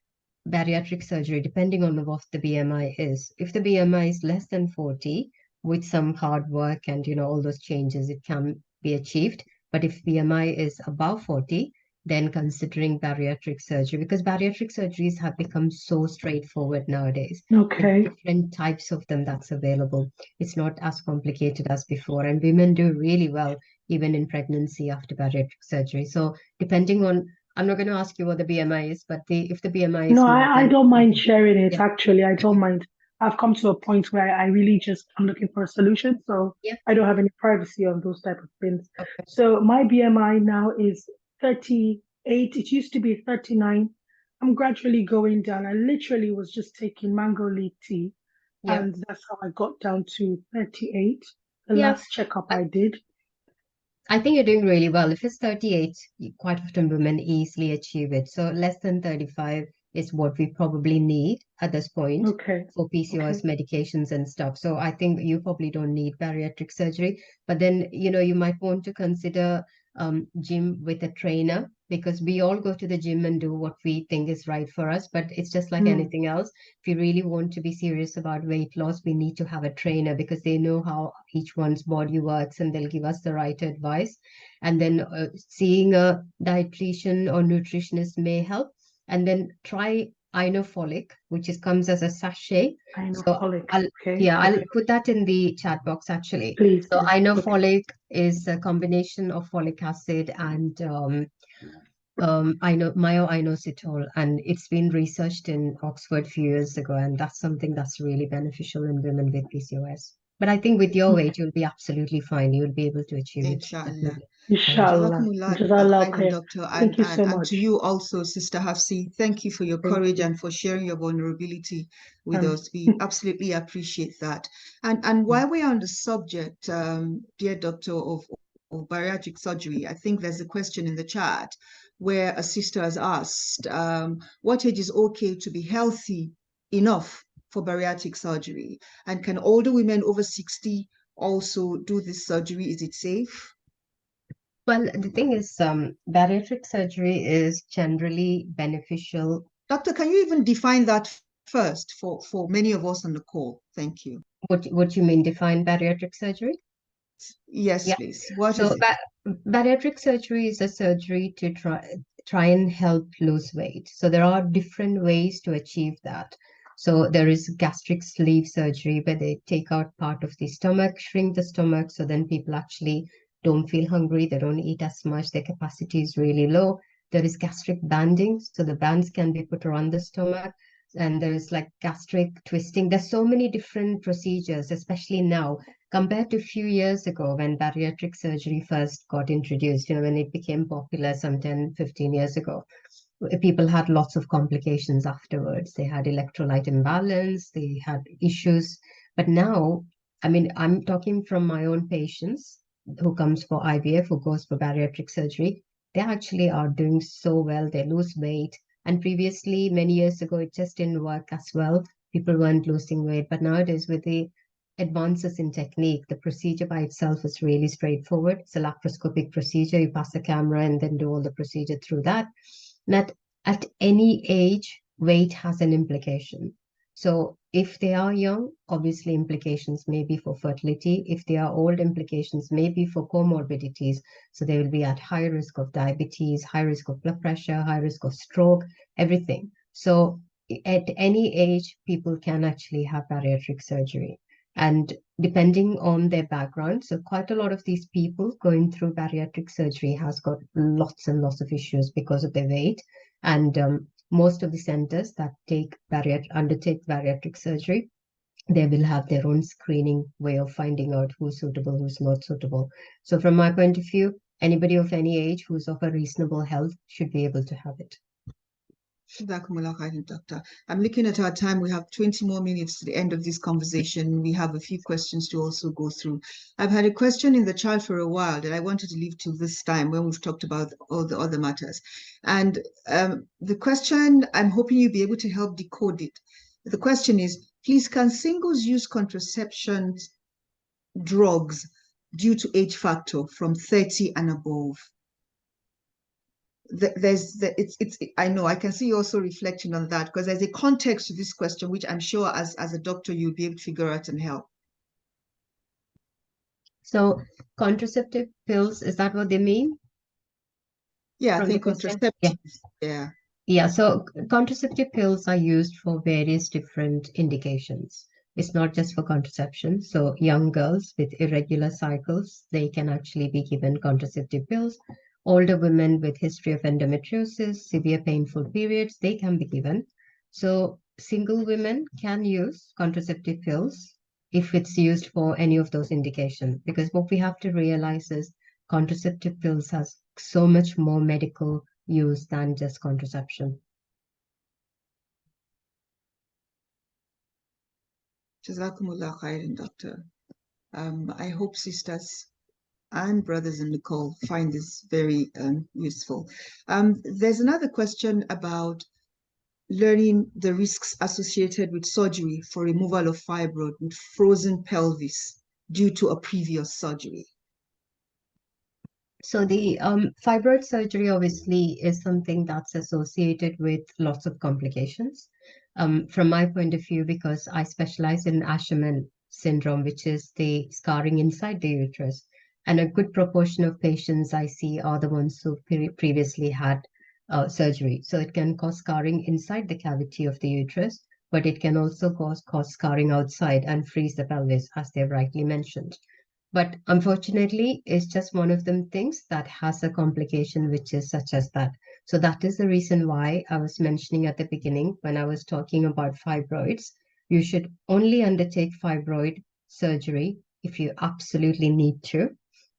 bariatric surgery, depending on what the BMI is. If the BMI is less than 40, with some hard work and all those changes, it can be achieved. But if BMI is above 40, then considering bariatric surgery, because bariatric surgeries have become so straightforward nowadays. With Okay. different types of them that's available. It's not as complicated as before, and women do really well even in pregnancy after bariatric surgery. So depending on, I'm not going to ask you what the BMI is, but if the BMI No, is more I than don't mind 40, sharing it, yeah, actually. I don't mind. I've come to a point where I really just, I'm looking for a solution. So yeah, I don't have any privacy on those type of things. okay, So my BMI now is 38. It used to be 39. I'm gradually going down. I literally was just taking mango leaf tea, yeah, and that's how I got down to 38. The yeah. last checkup I did. I think you're doing really well. If it's 38, quite often women easily achieve it. So less than 35 is what we probably need at this point Okay. for Okay. PCOS medications and stuff. So I think you probably don't need bariatric surgery, but then, you might want to consider gym with a trainer, because we all go to the gym and do what we think is right for us. But it's just like Hmm. anything else. If you really want to be serious about weight loss, we need to have a trainer, because they know how each one's body works and they'll give us the right advice. And then seeing a dietitian or nutritionist may help. And then try Inofolic, which comes as a sachet. I know So folic. I'll Okay. yeah, I'll Okay. put that in the chat box actually. Please So do. Okay. Inofolic is a combination of folic acid and myo-inositol, and it's been researched in Oxford a few years ago, and that's something that's really beneficial in women with PCOS. But I think with your weight, you'll be absolutely fine. You'll be able to achieve it. Inshallah. Definitely. Inshallah. Jazakumullah Jazakallah khairan, khair. doctor, Thank you so and to much. you also, Sister Hafsi. Thank you for your Thank courage you. and for sharing your vulnerability with Um, us. We absolutely appreciate that. And while we're on the subject, dear doctor, of bariatric surgery, I think there's a question in the chat where a sister has asked, what age is okay to be healthy enough for bariatric surgery? And can older women over 60 also do this surgery? Is it safe? Well, the thing is, bariatric surgery is generally beneficial. Doctor, can you even define that first for many of us on the call? Thank you. What you mean, define bariatric surgery? Yes, Yeah. please. What is So it? bariatric surgery is a surgery to try and help lose weight. So there are different ways to achieve that. So there is gastric sleeve surgery where they take out part of the stomach, shrink the stomach, so then people actually don't feel hungry, they don't eat as much, their capacity is really low. There is gastric banding, so the bands can be put around the stomach. And there's like gastric twisting. There's so many different procedures, especially now compared to a few years ago when bariatric surgery first got introduced, when it became popular some 10, 15 years ago. People had lots of complications afterwards. They had electrolyte imbalance, they had issues. But now, I mean, I'm talking from my own patients who comes for IVF, who goes for bariatric surgery. They actually are doing so well. They lose weight. And previously, many years ago, it just didn't work as well. people weren't losing weight. But nowadays, with the advances in technique, the procedure by itself is really straightforward. It's a laparoscopic procedure. You pass the camera and then do all the procedure through that. And at any age, weight has an implication. So if they are young, obviously implications may be for fertility. If they are old, implications may be for comorbidities. So they will be at high risk of diabetes, high risk of blood pressure, high risk of stroke, everything. So at any age, people can actually have bariatric surgery. And depending on their background, so quite a lot of these people going through bariatric surgery has got lots and lots of issues because of their weight. And most of the centers that undertake bariatric surgery, they will have their own screening way of finding out who's suitable, who's not suitable. So from my point of view, anybody of any age who's of a reasonable health should be able to have it. Doctor. I'm looking at our time. We have 20 more minutes to the end of this conversation. We have a few questions to also go through. I've had a question in the chat for a while that I wanted to leave till this time when we've talked about all the other matters. And the question, I'm hoping you'll be able to help decode it. The question is, please, can singles use contraception drugs due to age factor from 30 and above? I know I can see you also reflecting on that, because there's a context to this question which I'm sure as a doctor you'll be able to figure out and help. So contraceptive pills, is that what they mean? Yeah, I From the think question? contraceptives. Yeah. Yeah, so contraceptive pills are used for various different indications. It's not just for contraception. So young girls with irregular cycles, they can actually be given contraceptive pills. Older women with history of endometriosis, severe painful periods, they can be given. So single women can use contraceptive pills if it's used for any of those indications. Because what we have to realize is contraceptive pills has so much more medical use than just contraception. Jazakumullah khairan, doctor. I hope sisters and brothers in the call find this very useful. There's another question about learning the risks associated with surgery for removal of fibroid with frozen pelvis due to a previous surgery. So the fibroid surgery obviously is something that's associated with lots of complications. From my point of view, because I specialize in Asherman syndrome, which is the scarring inside the uterus. And a good proportion of patients I see are the ones who previously had surgery. So it can cause scarring inside the cavity of the uterus, but it can also cause scarring outside and freeze the pelvis, as they've rightly mentioned. But unfortunately, it's just one of them things that has a complication which is such as that. So that is the reason why I was mentioning at the beginning when I was talking about fibroids, you should only undertake fibroid surgery if you absolutely need to,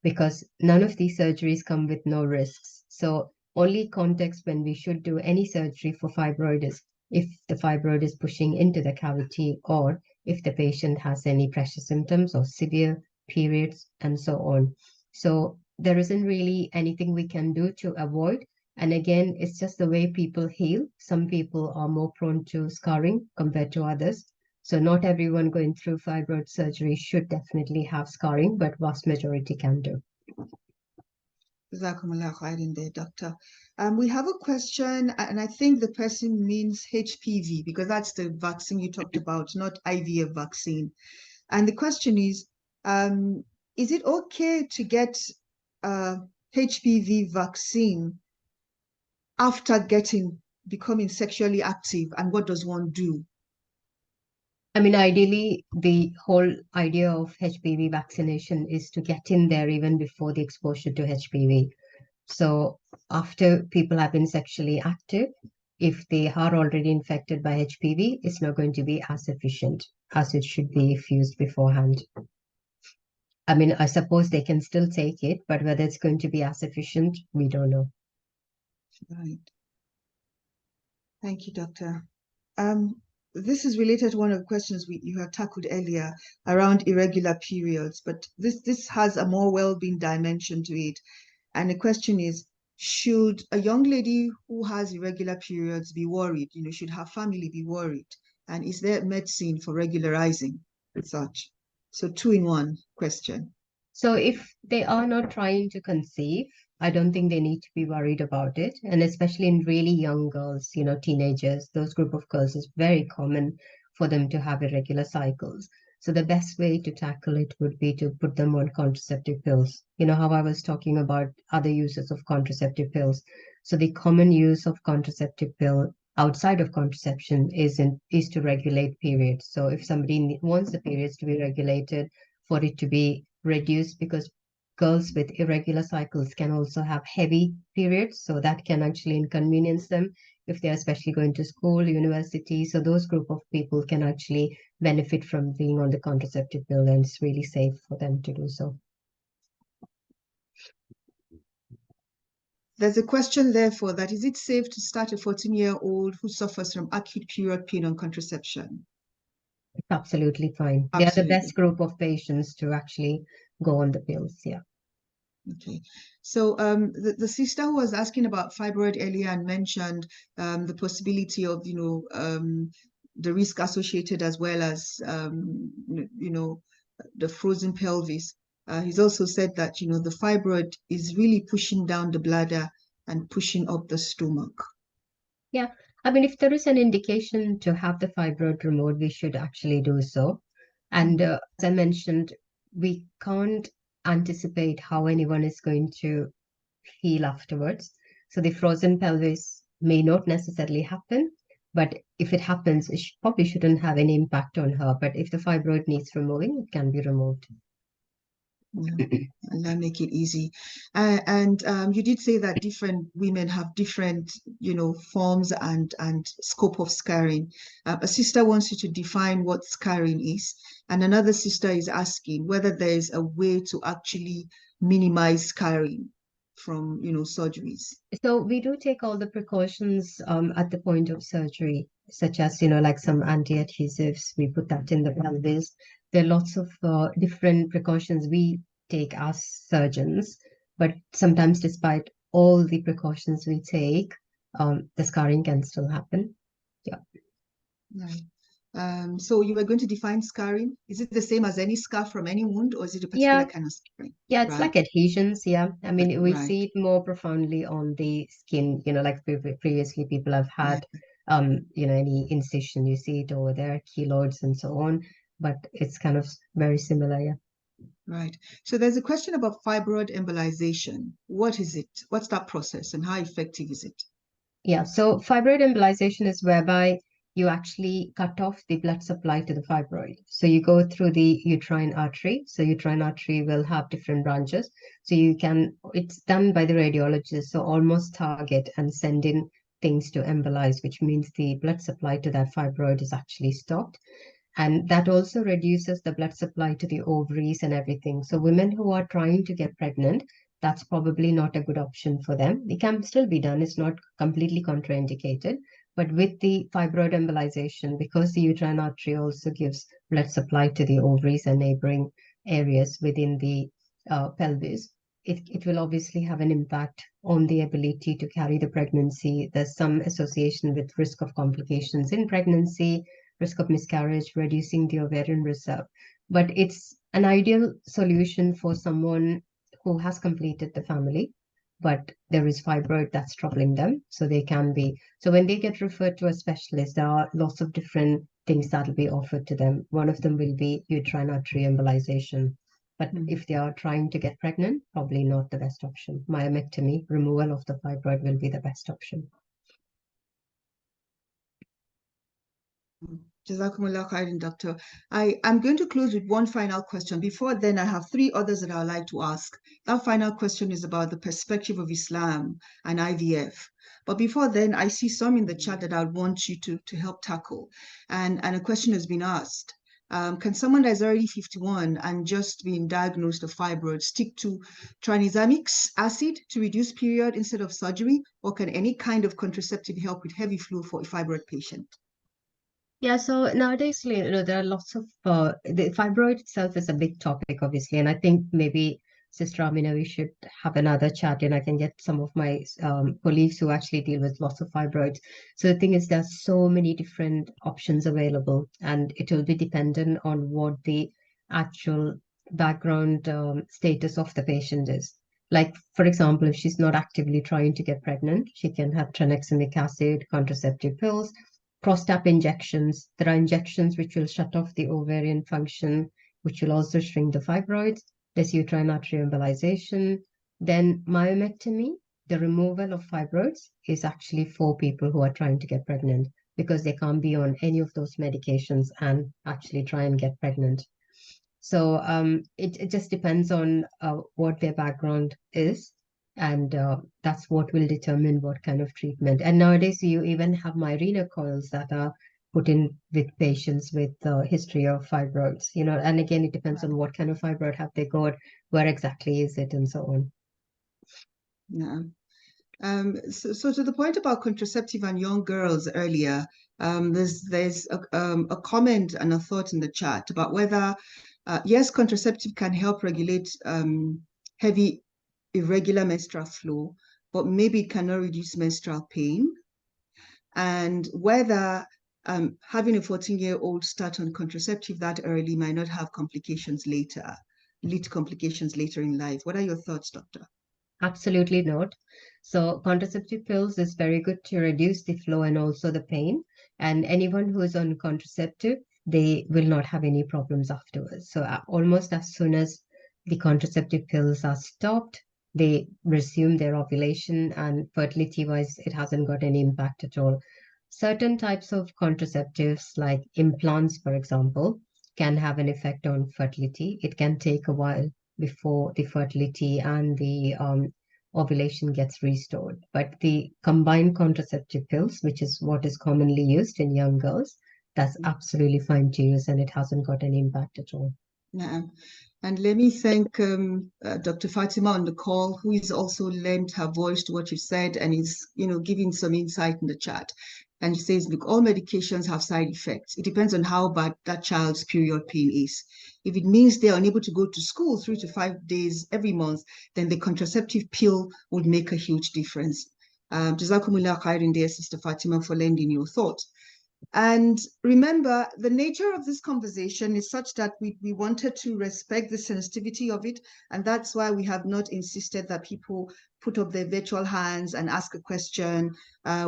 because none of these surgeries come with no risks. So only context when we should do any surgery for fibroid is if the fibroid is pushing into the cavity or if the patient has any pressure symptoms or severe periods and so on. So there isn't really anything we can do to avoid. And again, it's just the way people heal. Some people are more prone to scarring compared to others. So not everyone going through fibroid surgery should definitely have scarring, but vast majority can do. Jazakumullah khairan there, doctor. We have a question, and I think the person means HPV because that's the vaccine you talked about, not IVF vaccine. And the question is it okay to get HPV vaccine after becoming sexually active, and what does one do? I mean, ideally, the whole idea of HPV vaccination is to get in there even before the exposure to HPV. So after people have been sexually active, if they are already infected by HPV, it's not going to be as efficient as it should be if used beforehand. I mean, I suppose they can still take it, but whether it's going to be as efficient, we don't know. Right. Thank you, doctor. This is related to one of the questions you had tackled earlier around irregular periods, but this has a more well-being dimension to it. And the question is, should a young lady who has irregular periods be worried? Should her family be worried And is there medicine for regularizing such? So 2-in-1 question. So if they are not trying to conceive, I don't think they need to be worried about it. And especially in really young girls, teenagers, those group of girls, is very common for them to have irregular cycles. So the best way to tackle it would be to put them on contraceptive pills. You know how I was talking about other uses of contraceptive pills. So the common use of contraceptive pill outside of contraception is to regulate periods. So if somebody wants the periods to be regulated, for it to be reduced, because girls with irregular cycles can also have heavy periods, so that can actually inconvenience them if they're especially going to school, university. So those group of people can actually benefit from being on the contraceptive pill, and it's really safe for them to do so. There's a question therefore that is it safe to start a 14-year-old who suffers from acute period pain on contraception? It's absolutely fine. They are the Absolutely. best group of patients to actually go on the pills. Yeah. Okay, so the sister who was asking about fibroid earlier and mentioned the possibility of the risk associated, as well as the frozen pelvis. He's also said that the fibroid is really pushing down the bladder and pushing up the stomach. Yeah, I mean, if there is an indication to have the fibroid removed, we should actually do so. And as I mentioned, we can't anticipate how anyone is going to feel afterwards. So the frozen pelvis may not necessarily happen, but if it happens, it probably shouldn't have any impact on her. But if the fibroid needs removing, it can be removed. Yeah, and that make it easy. And you did say that different women have different, forms and scope of scarring. A sister wants you to define what scarring is, and another sister is asking whether there is a way to actually minimize scarring from, surgeries. So we do take all the precautions at the point of surgery, such as, like some anti-adhesives, we put that in the pelvis. There are lots of different precautions we take as surgeons, but sometimes despite all the precautions we take, the scarring can still happen. Yeah. Right. So you were going to define scarring. Is it the same as any scar from any wound, or is it a particular kind of scarring? Yeah, it's like adhesions. Yeah. I mean, we Right. see it more profoundly on the skin, like previously people have had, any incision, you see it over there, keloids and so on, but it's kind of very similar. Yeah. Right. So there's a question about fibroid embolization. What is it? What's that process and how effective is it? Yeah. So fibroid embolization is whereby you actually cut off the blood supply to the fibroid. So you go through the uterine artery. So uterine artery will have different branches. So it's done by the radiologist. So almost target and send in things to embolize, which means the blood supply to that fibroid is actually stopped. And that also reduces the blood supply to the ovaries and everything. So women who are trying to get pregnant, that's probably not a good option for them. It can still be done. It's not completely contraindicated. But with the fibroid embolization, because the uterine artery also gives blood supply to the ovaries and neighboring areas within the pelvis, it will obviously have an impact on the ability to carry the pregnancy. There's some association with risk of complications in pregnancy, risk of miscarriage, reducing the ovarian reserve. But it's an ideal solution for someone who has completed the family, but there is fibroid that's troubling them. So when they get referred to a specialist, there are lots of different things that will be offered to them. One of them will be uterine artery embolization. But if they are trying to get pregnant, probably not the best option. Myomectomy, removal of the fibroid, will be the best option. Jazakumullah khairan, Doctor. I'm going to close with one final question. Before then, I have 3 others that I would like to ask. That final question is about the perspective of Islam and IVF. But before then, I see some in the chat that I want you to help tackle. And a question has been asked. Can someone that is already 51 and just been diagnosed of fibroid stick to tranexamic acid to reduce period instead of surgery? Or can any kind of contraceptive help with heavy flow for a fibroid patient? Yeah, so nowadays, there are lots of the fibroid itself is a big topic, obviously, and I think maybe Sister Amina, we should have another chat and I can get some of my colleagues who actually deal with lots of fibroids. So the thing is, there's so many different options available, and it will be dependent on what the actual background status of the patient is. Like, for example, if she's not actively trying to get pregnant, she can have tranexamic acid, contraceptive pills, Prostap injections. There are injections which will shut off the ovarian function, which will also shrink the fibroids. There's uterine artery embolization. Then myomectomy, the removal of fibroids, is actually for people who are trying to get pregnant because they can't be on any of those medications and actually try and get pregnant. So it just depends on what their background is, and that's what will determine what kind of treatment. And nowadays, you even have Mirena coils that are put in with patients with history of fibroids, and again, it depends on what kind of fibroid have they got, where exactly is it, and so on. Yeah. So to the point about contraceptive and young girls earlier, there's a comment and a thought in the chat about whether, yes, contraceptive can help regulate heavy, irregular menstrual flow, but maybe it cannot reduce menstrual pain, and whether having a 14-year-old start on contraceptive that early might not have complications later, lead to complications later in life. What are your thoughts, Doctor? Absolutely not. So contraceptive pills is very good to reduce the flow and also the pain. And anyone who is on contraceptive, they will not have any problems afterwards. So almost as soon as the contraceptive pills are stopped, they resume their ovulation, and fertility-wise, it hasn't got any impact at all. Certain types of contraceptives, like implants, for example, can have an effect on fertility. It can take a while before the fertility and the ovulation gets restored. But the combined contraceptive pills, which is what is commonly used in young girls, that's absolutely fine to use, and it hasn't got any impact at all. Yeah. And let me thank Dr. Fatima on the call, who has also lent her voice to what you said and is, giving some insight in the chat. And she says, look, all medications have side effects. It depends on how bad that child's period pain is. If it means they are unable to go to school 3 to 5 days every month, then the contraceptive pill would make a huge difference. Jazakumullah khairan, dear Sister Fatima, for lending your thought. And remember, the nature of this conversation is such that we wanted to respect the sensitivity of it. And that's why we have not insisted that people put up their virtual hands and ask a question.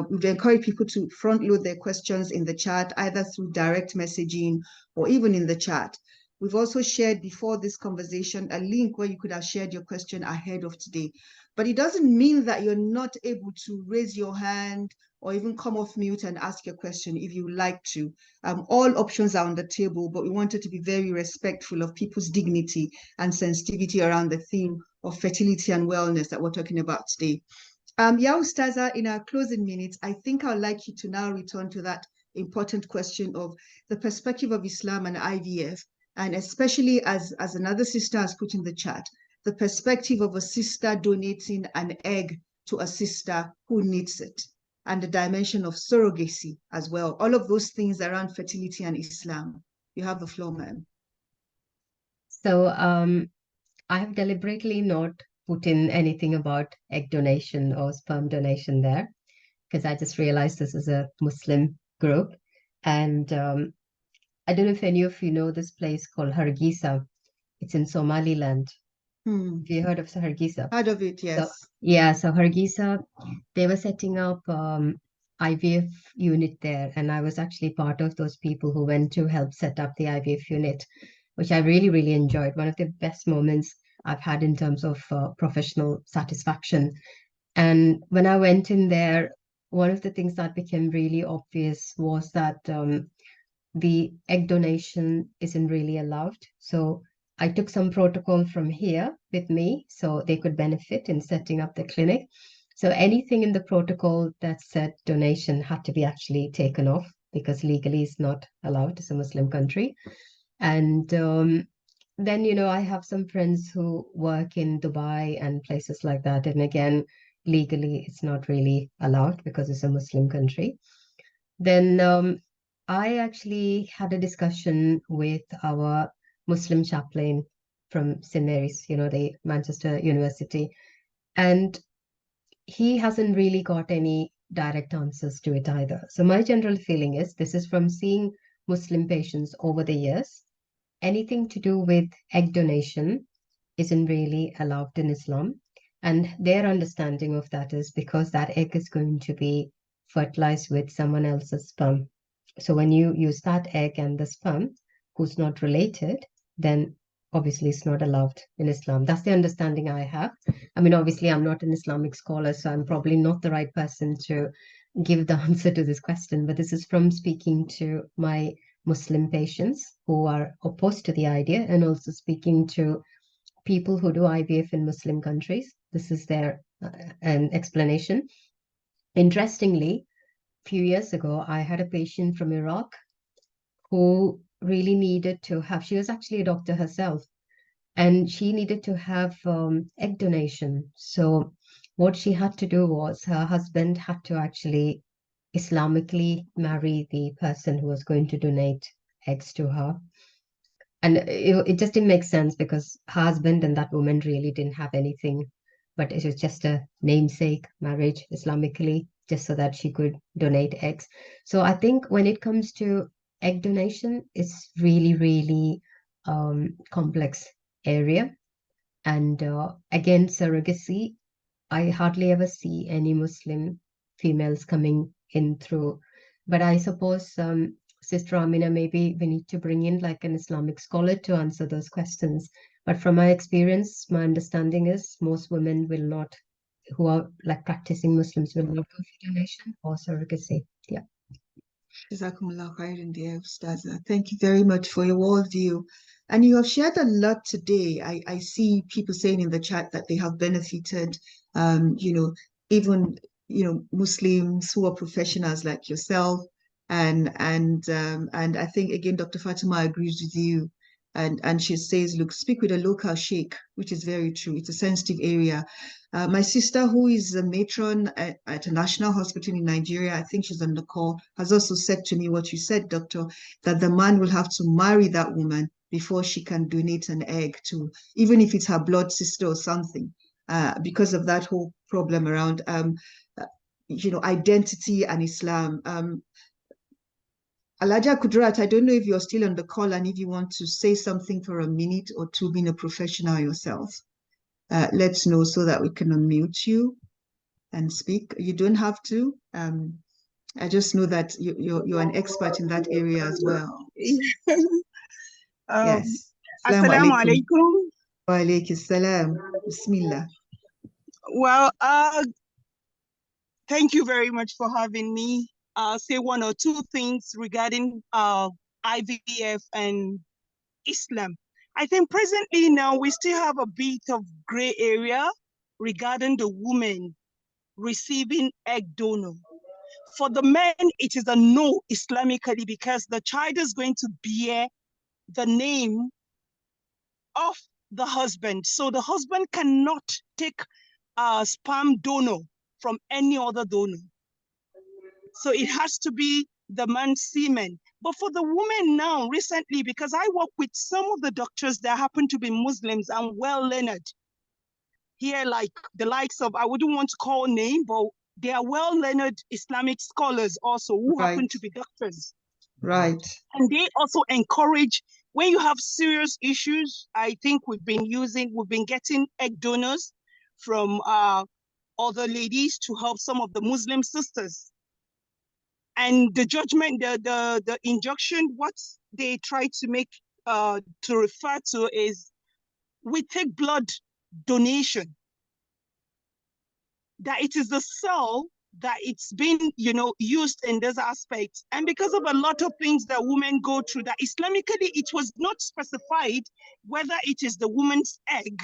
We've encouraged people to front load their questions in the chat, either through direct messaging or even in the chat. We've also shared before this conversation a link where you could have shared your question ahead of today. But it doesn't mean that you're not able to raise your hand or even come off mute and ask your question if you like to. All options are on the table, but we wanted to be very respectful of people's dignity and sensitivity around the theme of fertility and wellness that we're talking about today. Ya Ustaza, in our closing minutes, I think I'd like you to now return to that important question of the perspective of Islam and IVF, and especially as another sister has put in the chat, the perspective of a sister donating an egg to a sister who needs it, and the dimension of surrogacy as well. All of those things around fertility and Islam. You have the floor, ma'am. So I have deliberately not put in anything about egg donation or sperm donation there, because I just realized this is a Muslim group. And I don't know if any of you know this place called Hargeisa. It's in Somaliland. Have you heard of Hargeisa? Heard of it, yes. So Hargeisa, they were setting up IVF unit there, and I was actually part of those people who went to help set up the IVF unit, which I really, really enjoyed. One of the best moments I've had in terms of professional satisfaction. And when I went in there, one of the things that became really obvious was that the egg donation isn't really allowed. So I took some protocol from here with me so they could benefit in setting up the clinic. So anything in the protocol that said donation had to be actually taken off because legally it's not allowed. It's a Muslim country. And then, I have some friends who work in Dubai and places like that. And again, legally it's not really allowed because it's a Muslim country. Then I actually had a discussion with our Muslim chaplain from St. Mary's, the Manchester University. And he hasn't really got any direct answers to it either. So my general feeling is this is from seeing Muslim patients over the years. Anything to do with egg donation isn't really allowed in Islam. And their understanding of that is because that egg is going to be fertilized with someone else's sperm. So when you use that egg and the sperm, who's not related, then obviously it's not allowed in Islam. That's the understanding I have. I mean, obviously, I'm not an Islamic scholar, so I'm probably not the right person to give the answer to this question. But this is from speaking to my Muslim patients who are opposed to the idea, and also speaking to people who do IVF in Muslim countries. This is their an explanation. Interestingly, a few years ago, I had a patient from Iraq who really needed to have, she was actually a doctor herself, and she needed to have egg donation. So what she had to do was her husband had to actually Islamically marry the person who was going to donate eggs to her. And it just didn't make sense because her husband and that woman really didn't have anything, but it was just a namesake marriage Islamically, just so that she could donate eggs. So I think when it comes to egg donation, it's really, really complex area. And again, surrogacy, I hardly ever see any Muslim females coming in through. But I suppose, Sister Amina, maybe we need to bring in like an Islamic scholar to answer those questions. But from my experience, my understanding is most women will not, who are like practicing Muslims, will not go for donation or surrogacy. Yeah. Jazakumullah khairan, dear Ustaza. Thank you very much for your worldview. And you have shared a lot today. I see people saying in the chat that they have benefited, even, Muslims who are professionals like yourself. And I think, again, Dr. Fatima agrees with you. And she says, look, speak with a local sheikh, which is very true. It's a sensitive area. My sister, who is a matron at a national hospital in Nigeria, I think she's on the call, has also said to me what you said, doctor, that the man will have to marry that woman before she can donate an egg to, even if it's her blood sister or something, because of that whole problem around, identity and Islam. Alaja Kudrat, I don't know if you're still on the call and if you want to say something for a minute or two, being a professional yourself. Let's know so that we can unmute you and speak. You don't have to. I just know that you're an expert in that area as well. Yes. Assalamu alaikum. Wa alaikum salam. Bismillah. Well, thank you very much for having me. I'll say one or two things regarding IVF and Islam. I think presently now we still have a bit of gray area regarding the woman receiving egg donor. For the men, it is a no Islamically because the child is going to bear the name of the husband. So the husband cannot take a sperm donor from any other donor. So it has to be the man's semen. But for the woman now, recently, because I work with some of the doctors that happen to be Muslims and well-learned here, like the likes of, I wouldn't want to call name, but they are well-learned Islamic scholars also who happen to be doctors. Right. And they also encourage, when you have serious issues, I think we've been getting egg donors from other ladies to help some of the Muslim sisters. And the judgment, the injunction, what they try to make, to refer to is, we take blood donation, that it is the cell that it's been, used in this aspect. And because of a lot of things that women go through, that Islamically, it was not specified whether it is the woman's egg,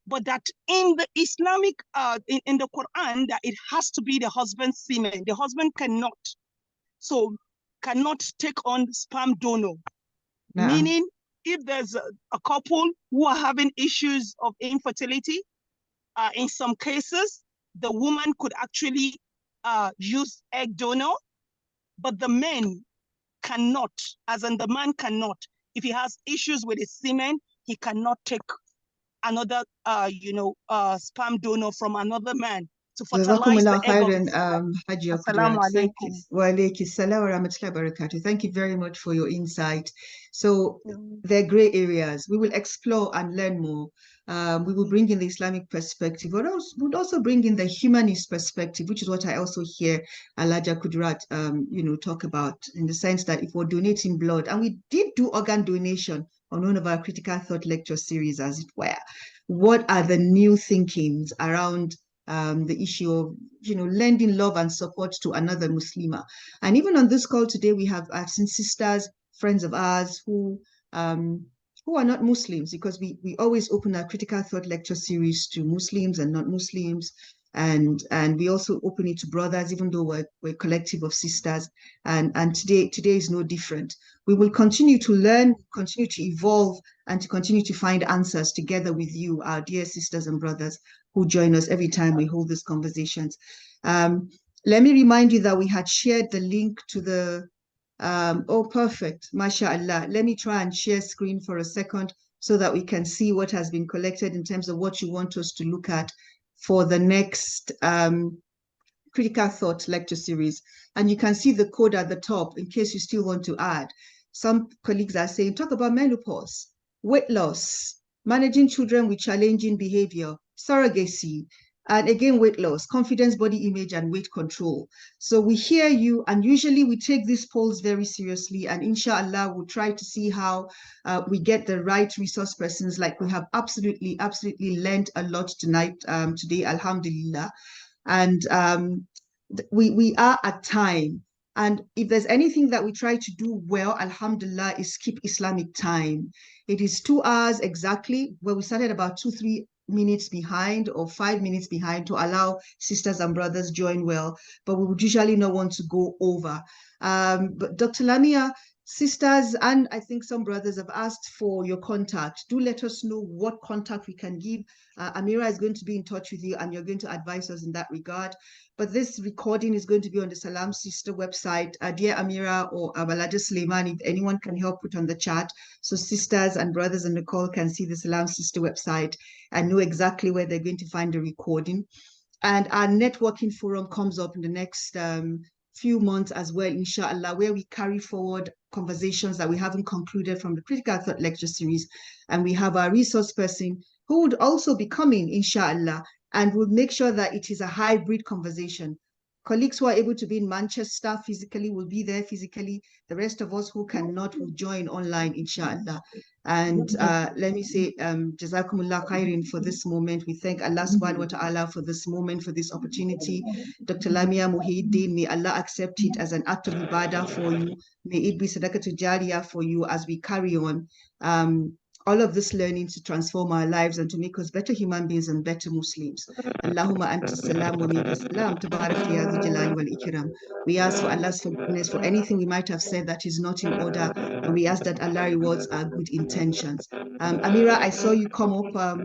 but that in the Islamic, in the Quran, that it has to be the husband's semen. The husband cannot take on sperm donor. Nah. Meaning, if there's a couple who are having issues of infertility, in some cases, the woman could actually use egg donor, but the man cannot, as in the man cannot. If he has issues with his semen, he cannot take another, sperm donor from another man to Jazakumullah fertilize the egg of khairan, Islam. Hajia Assalamu Kudrat. Thank you. alaikum. Wa alaykum salam wa rahmatullahi wa barakatuh. Thank you very much for your insight. So there are gray areas. We will explore and learn more. We will bring in the Islamic perspective, but we'll also bring in the humanist perspective, which is what I also hear Alaja Kudrat, talk about, in the sense that if we're donating blood, and we did do organ donation on one of our critical thought lecture series, as it were, what are the new thinkings around the issue of, lending love and support to another Muslima? And even on this call today, I've seen sisters, friends of ours who are not Muslims, because we always open our critical thought lecture series to Muslims and not Muslims. And we also open it to brothers, even though we're a collective of sisters. And today is no different. We will continue to learn, continue to evolve, and to continue to find answers together with you, our dear sisters and brothers who join us every time we hold these conversations. Let me remind you that we had shared the link to the, perfect, mashallah. Let me try and share screen for a second so that we can see what has been collected in terms of what you want us to look at for the next critical thought lecture series. And you can see the code at the top in case you still want to add. Some colleagues are saying, talk about menopause, weight loss, managing children with challenging behavior, surrogacy, and again, weight loss, confidence, body image, and weight control. So we hear you, and usually we take these polls very seriously, and inshallah, we'll try to see how we get the right resource persons. Like, we have absolutely learned a lot today, alhamdulillah. And we are at time. And if there's anything that we try to do well, alhamdulillah, is keep Islamic time. It is 2 hours exactly, where we started about 2-3 minutes behind or 5 minutes behind to allow sisters and brothers join well, but we would usually not want to go over. But Dr. Lamia, sisters and I think some brothers have asked for your contact. Do let us know what contact we can give. Amira is going to be in touch with you, and you're going to advise us in that regard. But this recording is going to be on the Salam Sister website. Dear Amira or Abalaja Suleiman, if anyone can help put on the chat, so sisters and brothers on the call can see the Salam Sister website and know exactly where they're going to find the recording. And our networking forum comes up in the next few months as well, inshallah, where we carry forward conversations that we haven't concluded from the critical thought lecture series. And we have our resource person who would also be coming, inshallah, and we'll make sure that it is a hybrid conversation. Colleagues who are able to be in Manchester physically will be there physically. The rest of us who cannot will join online, inshallah. And let me say, Jazakumullah khairin for this moment. We thank Allah subhanahu wa ta'ala for this moment, for this opportunity. Dr. Lamia Muhyiddin, may Allah accept it as an act of ibadah for you. May it be sadaqatul jariyah for you as we carry on. All of this learning to transform our lives and to make us better human beings and better Muslims. Allahumma anta salam wa minka salam. Tabarak ya dhu jalali wal ikram. We ask for Allah's forgiveness for anything we might have said that is not in order, and we ask that Allah rewards our good intentions. Amira, I saw you come up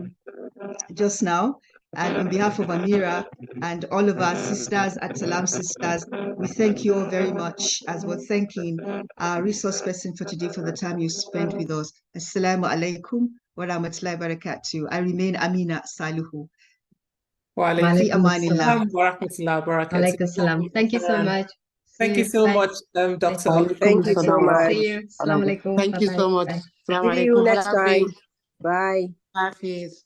just now, and on behalf of Amira and all of our sisters at Salam Sisters, we thank you all very much, as we're thanking our resource person for today for the time you spent with us. Assalamu alaikum wa rahmatullahi wa barakatuh. I remain Amina Salihu. Wa Wa alaikum alaikum assalam assalam. wa rahmatullahi wa barakatuh. Alaikum salam. Thank you so much. Thank you See so Bye. much, Dr. Thank you so much. See you. Assalamu alaikum. Thank you Bye-bye. so much. Bye. Assalamu See you alaikum. next Hafiz. time. Bye. Hafiz.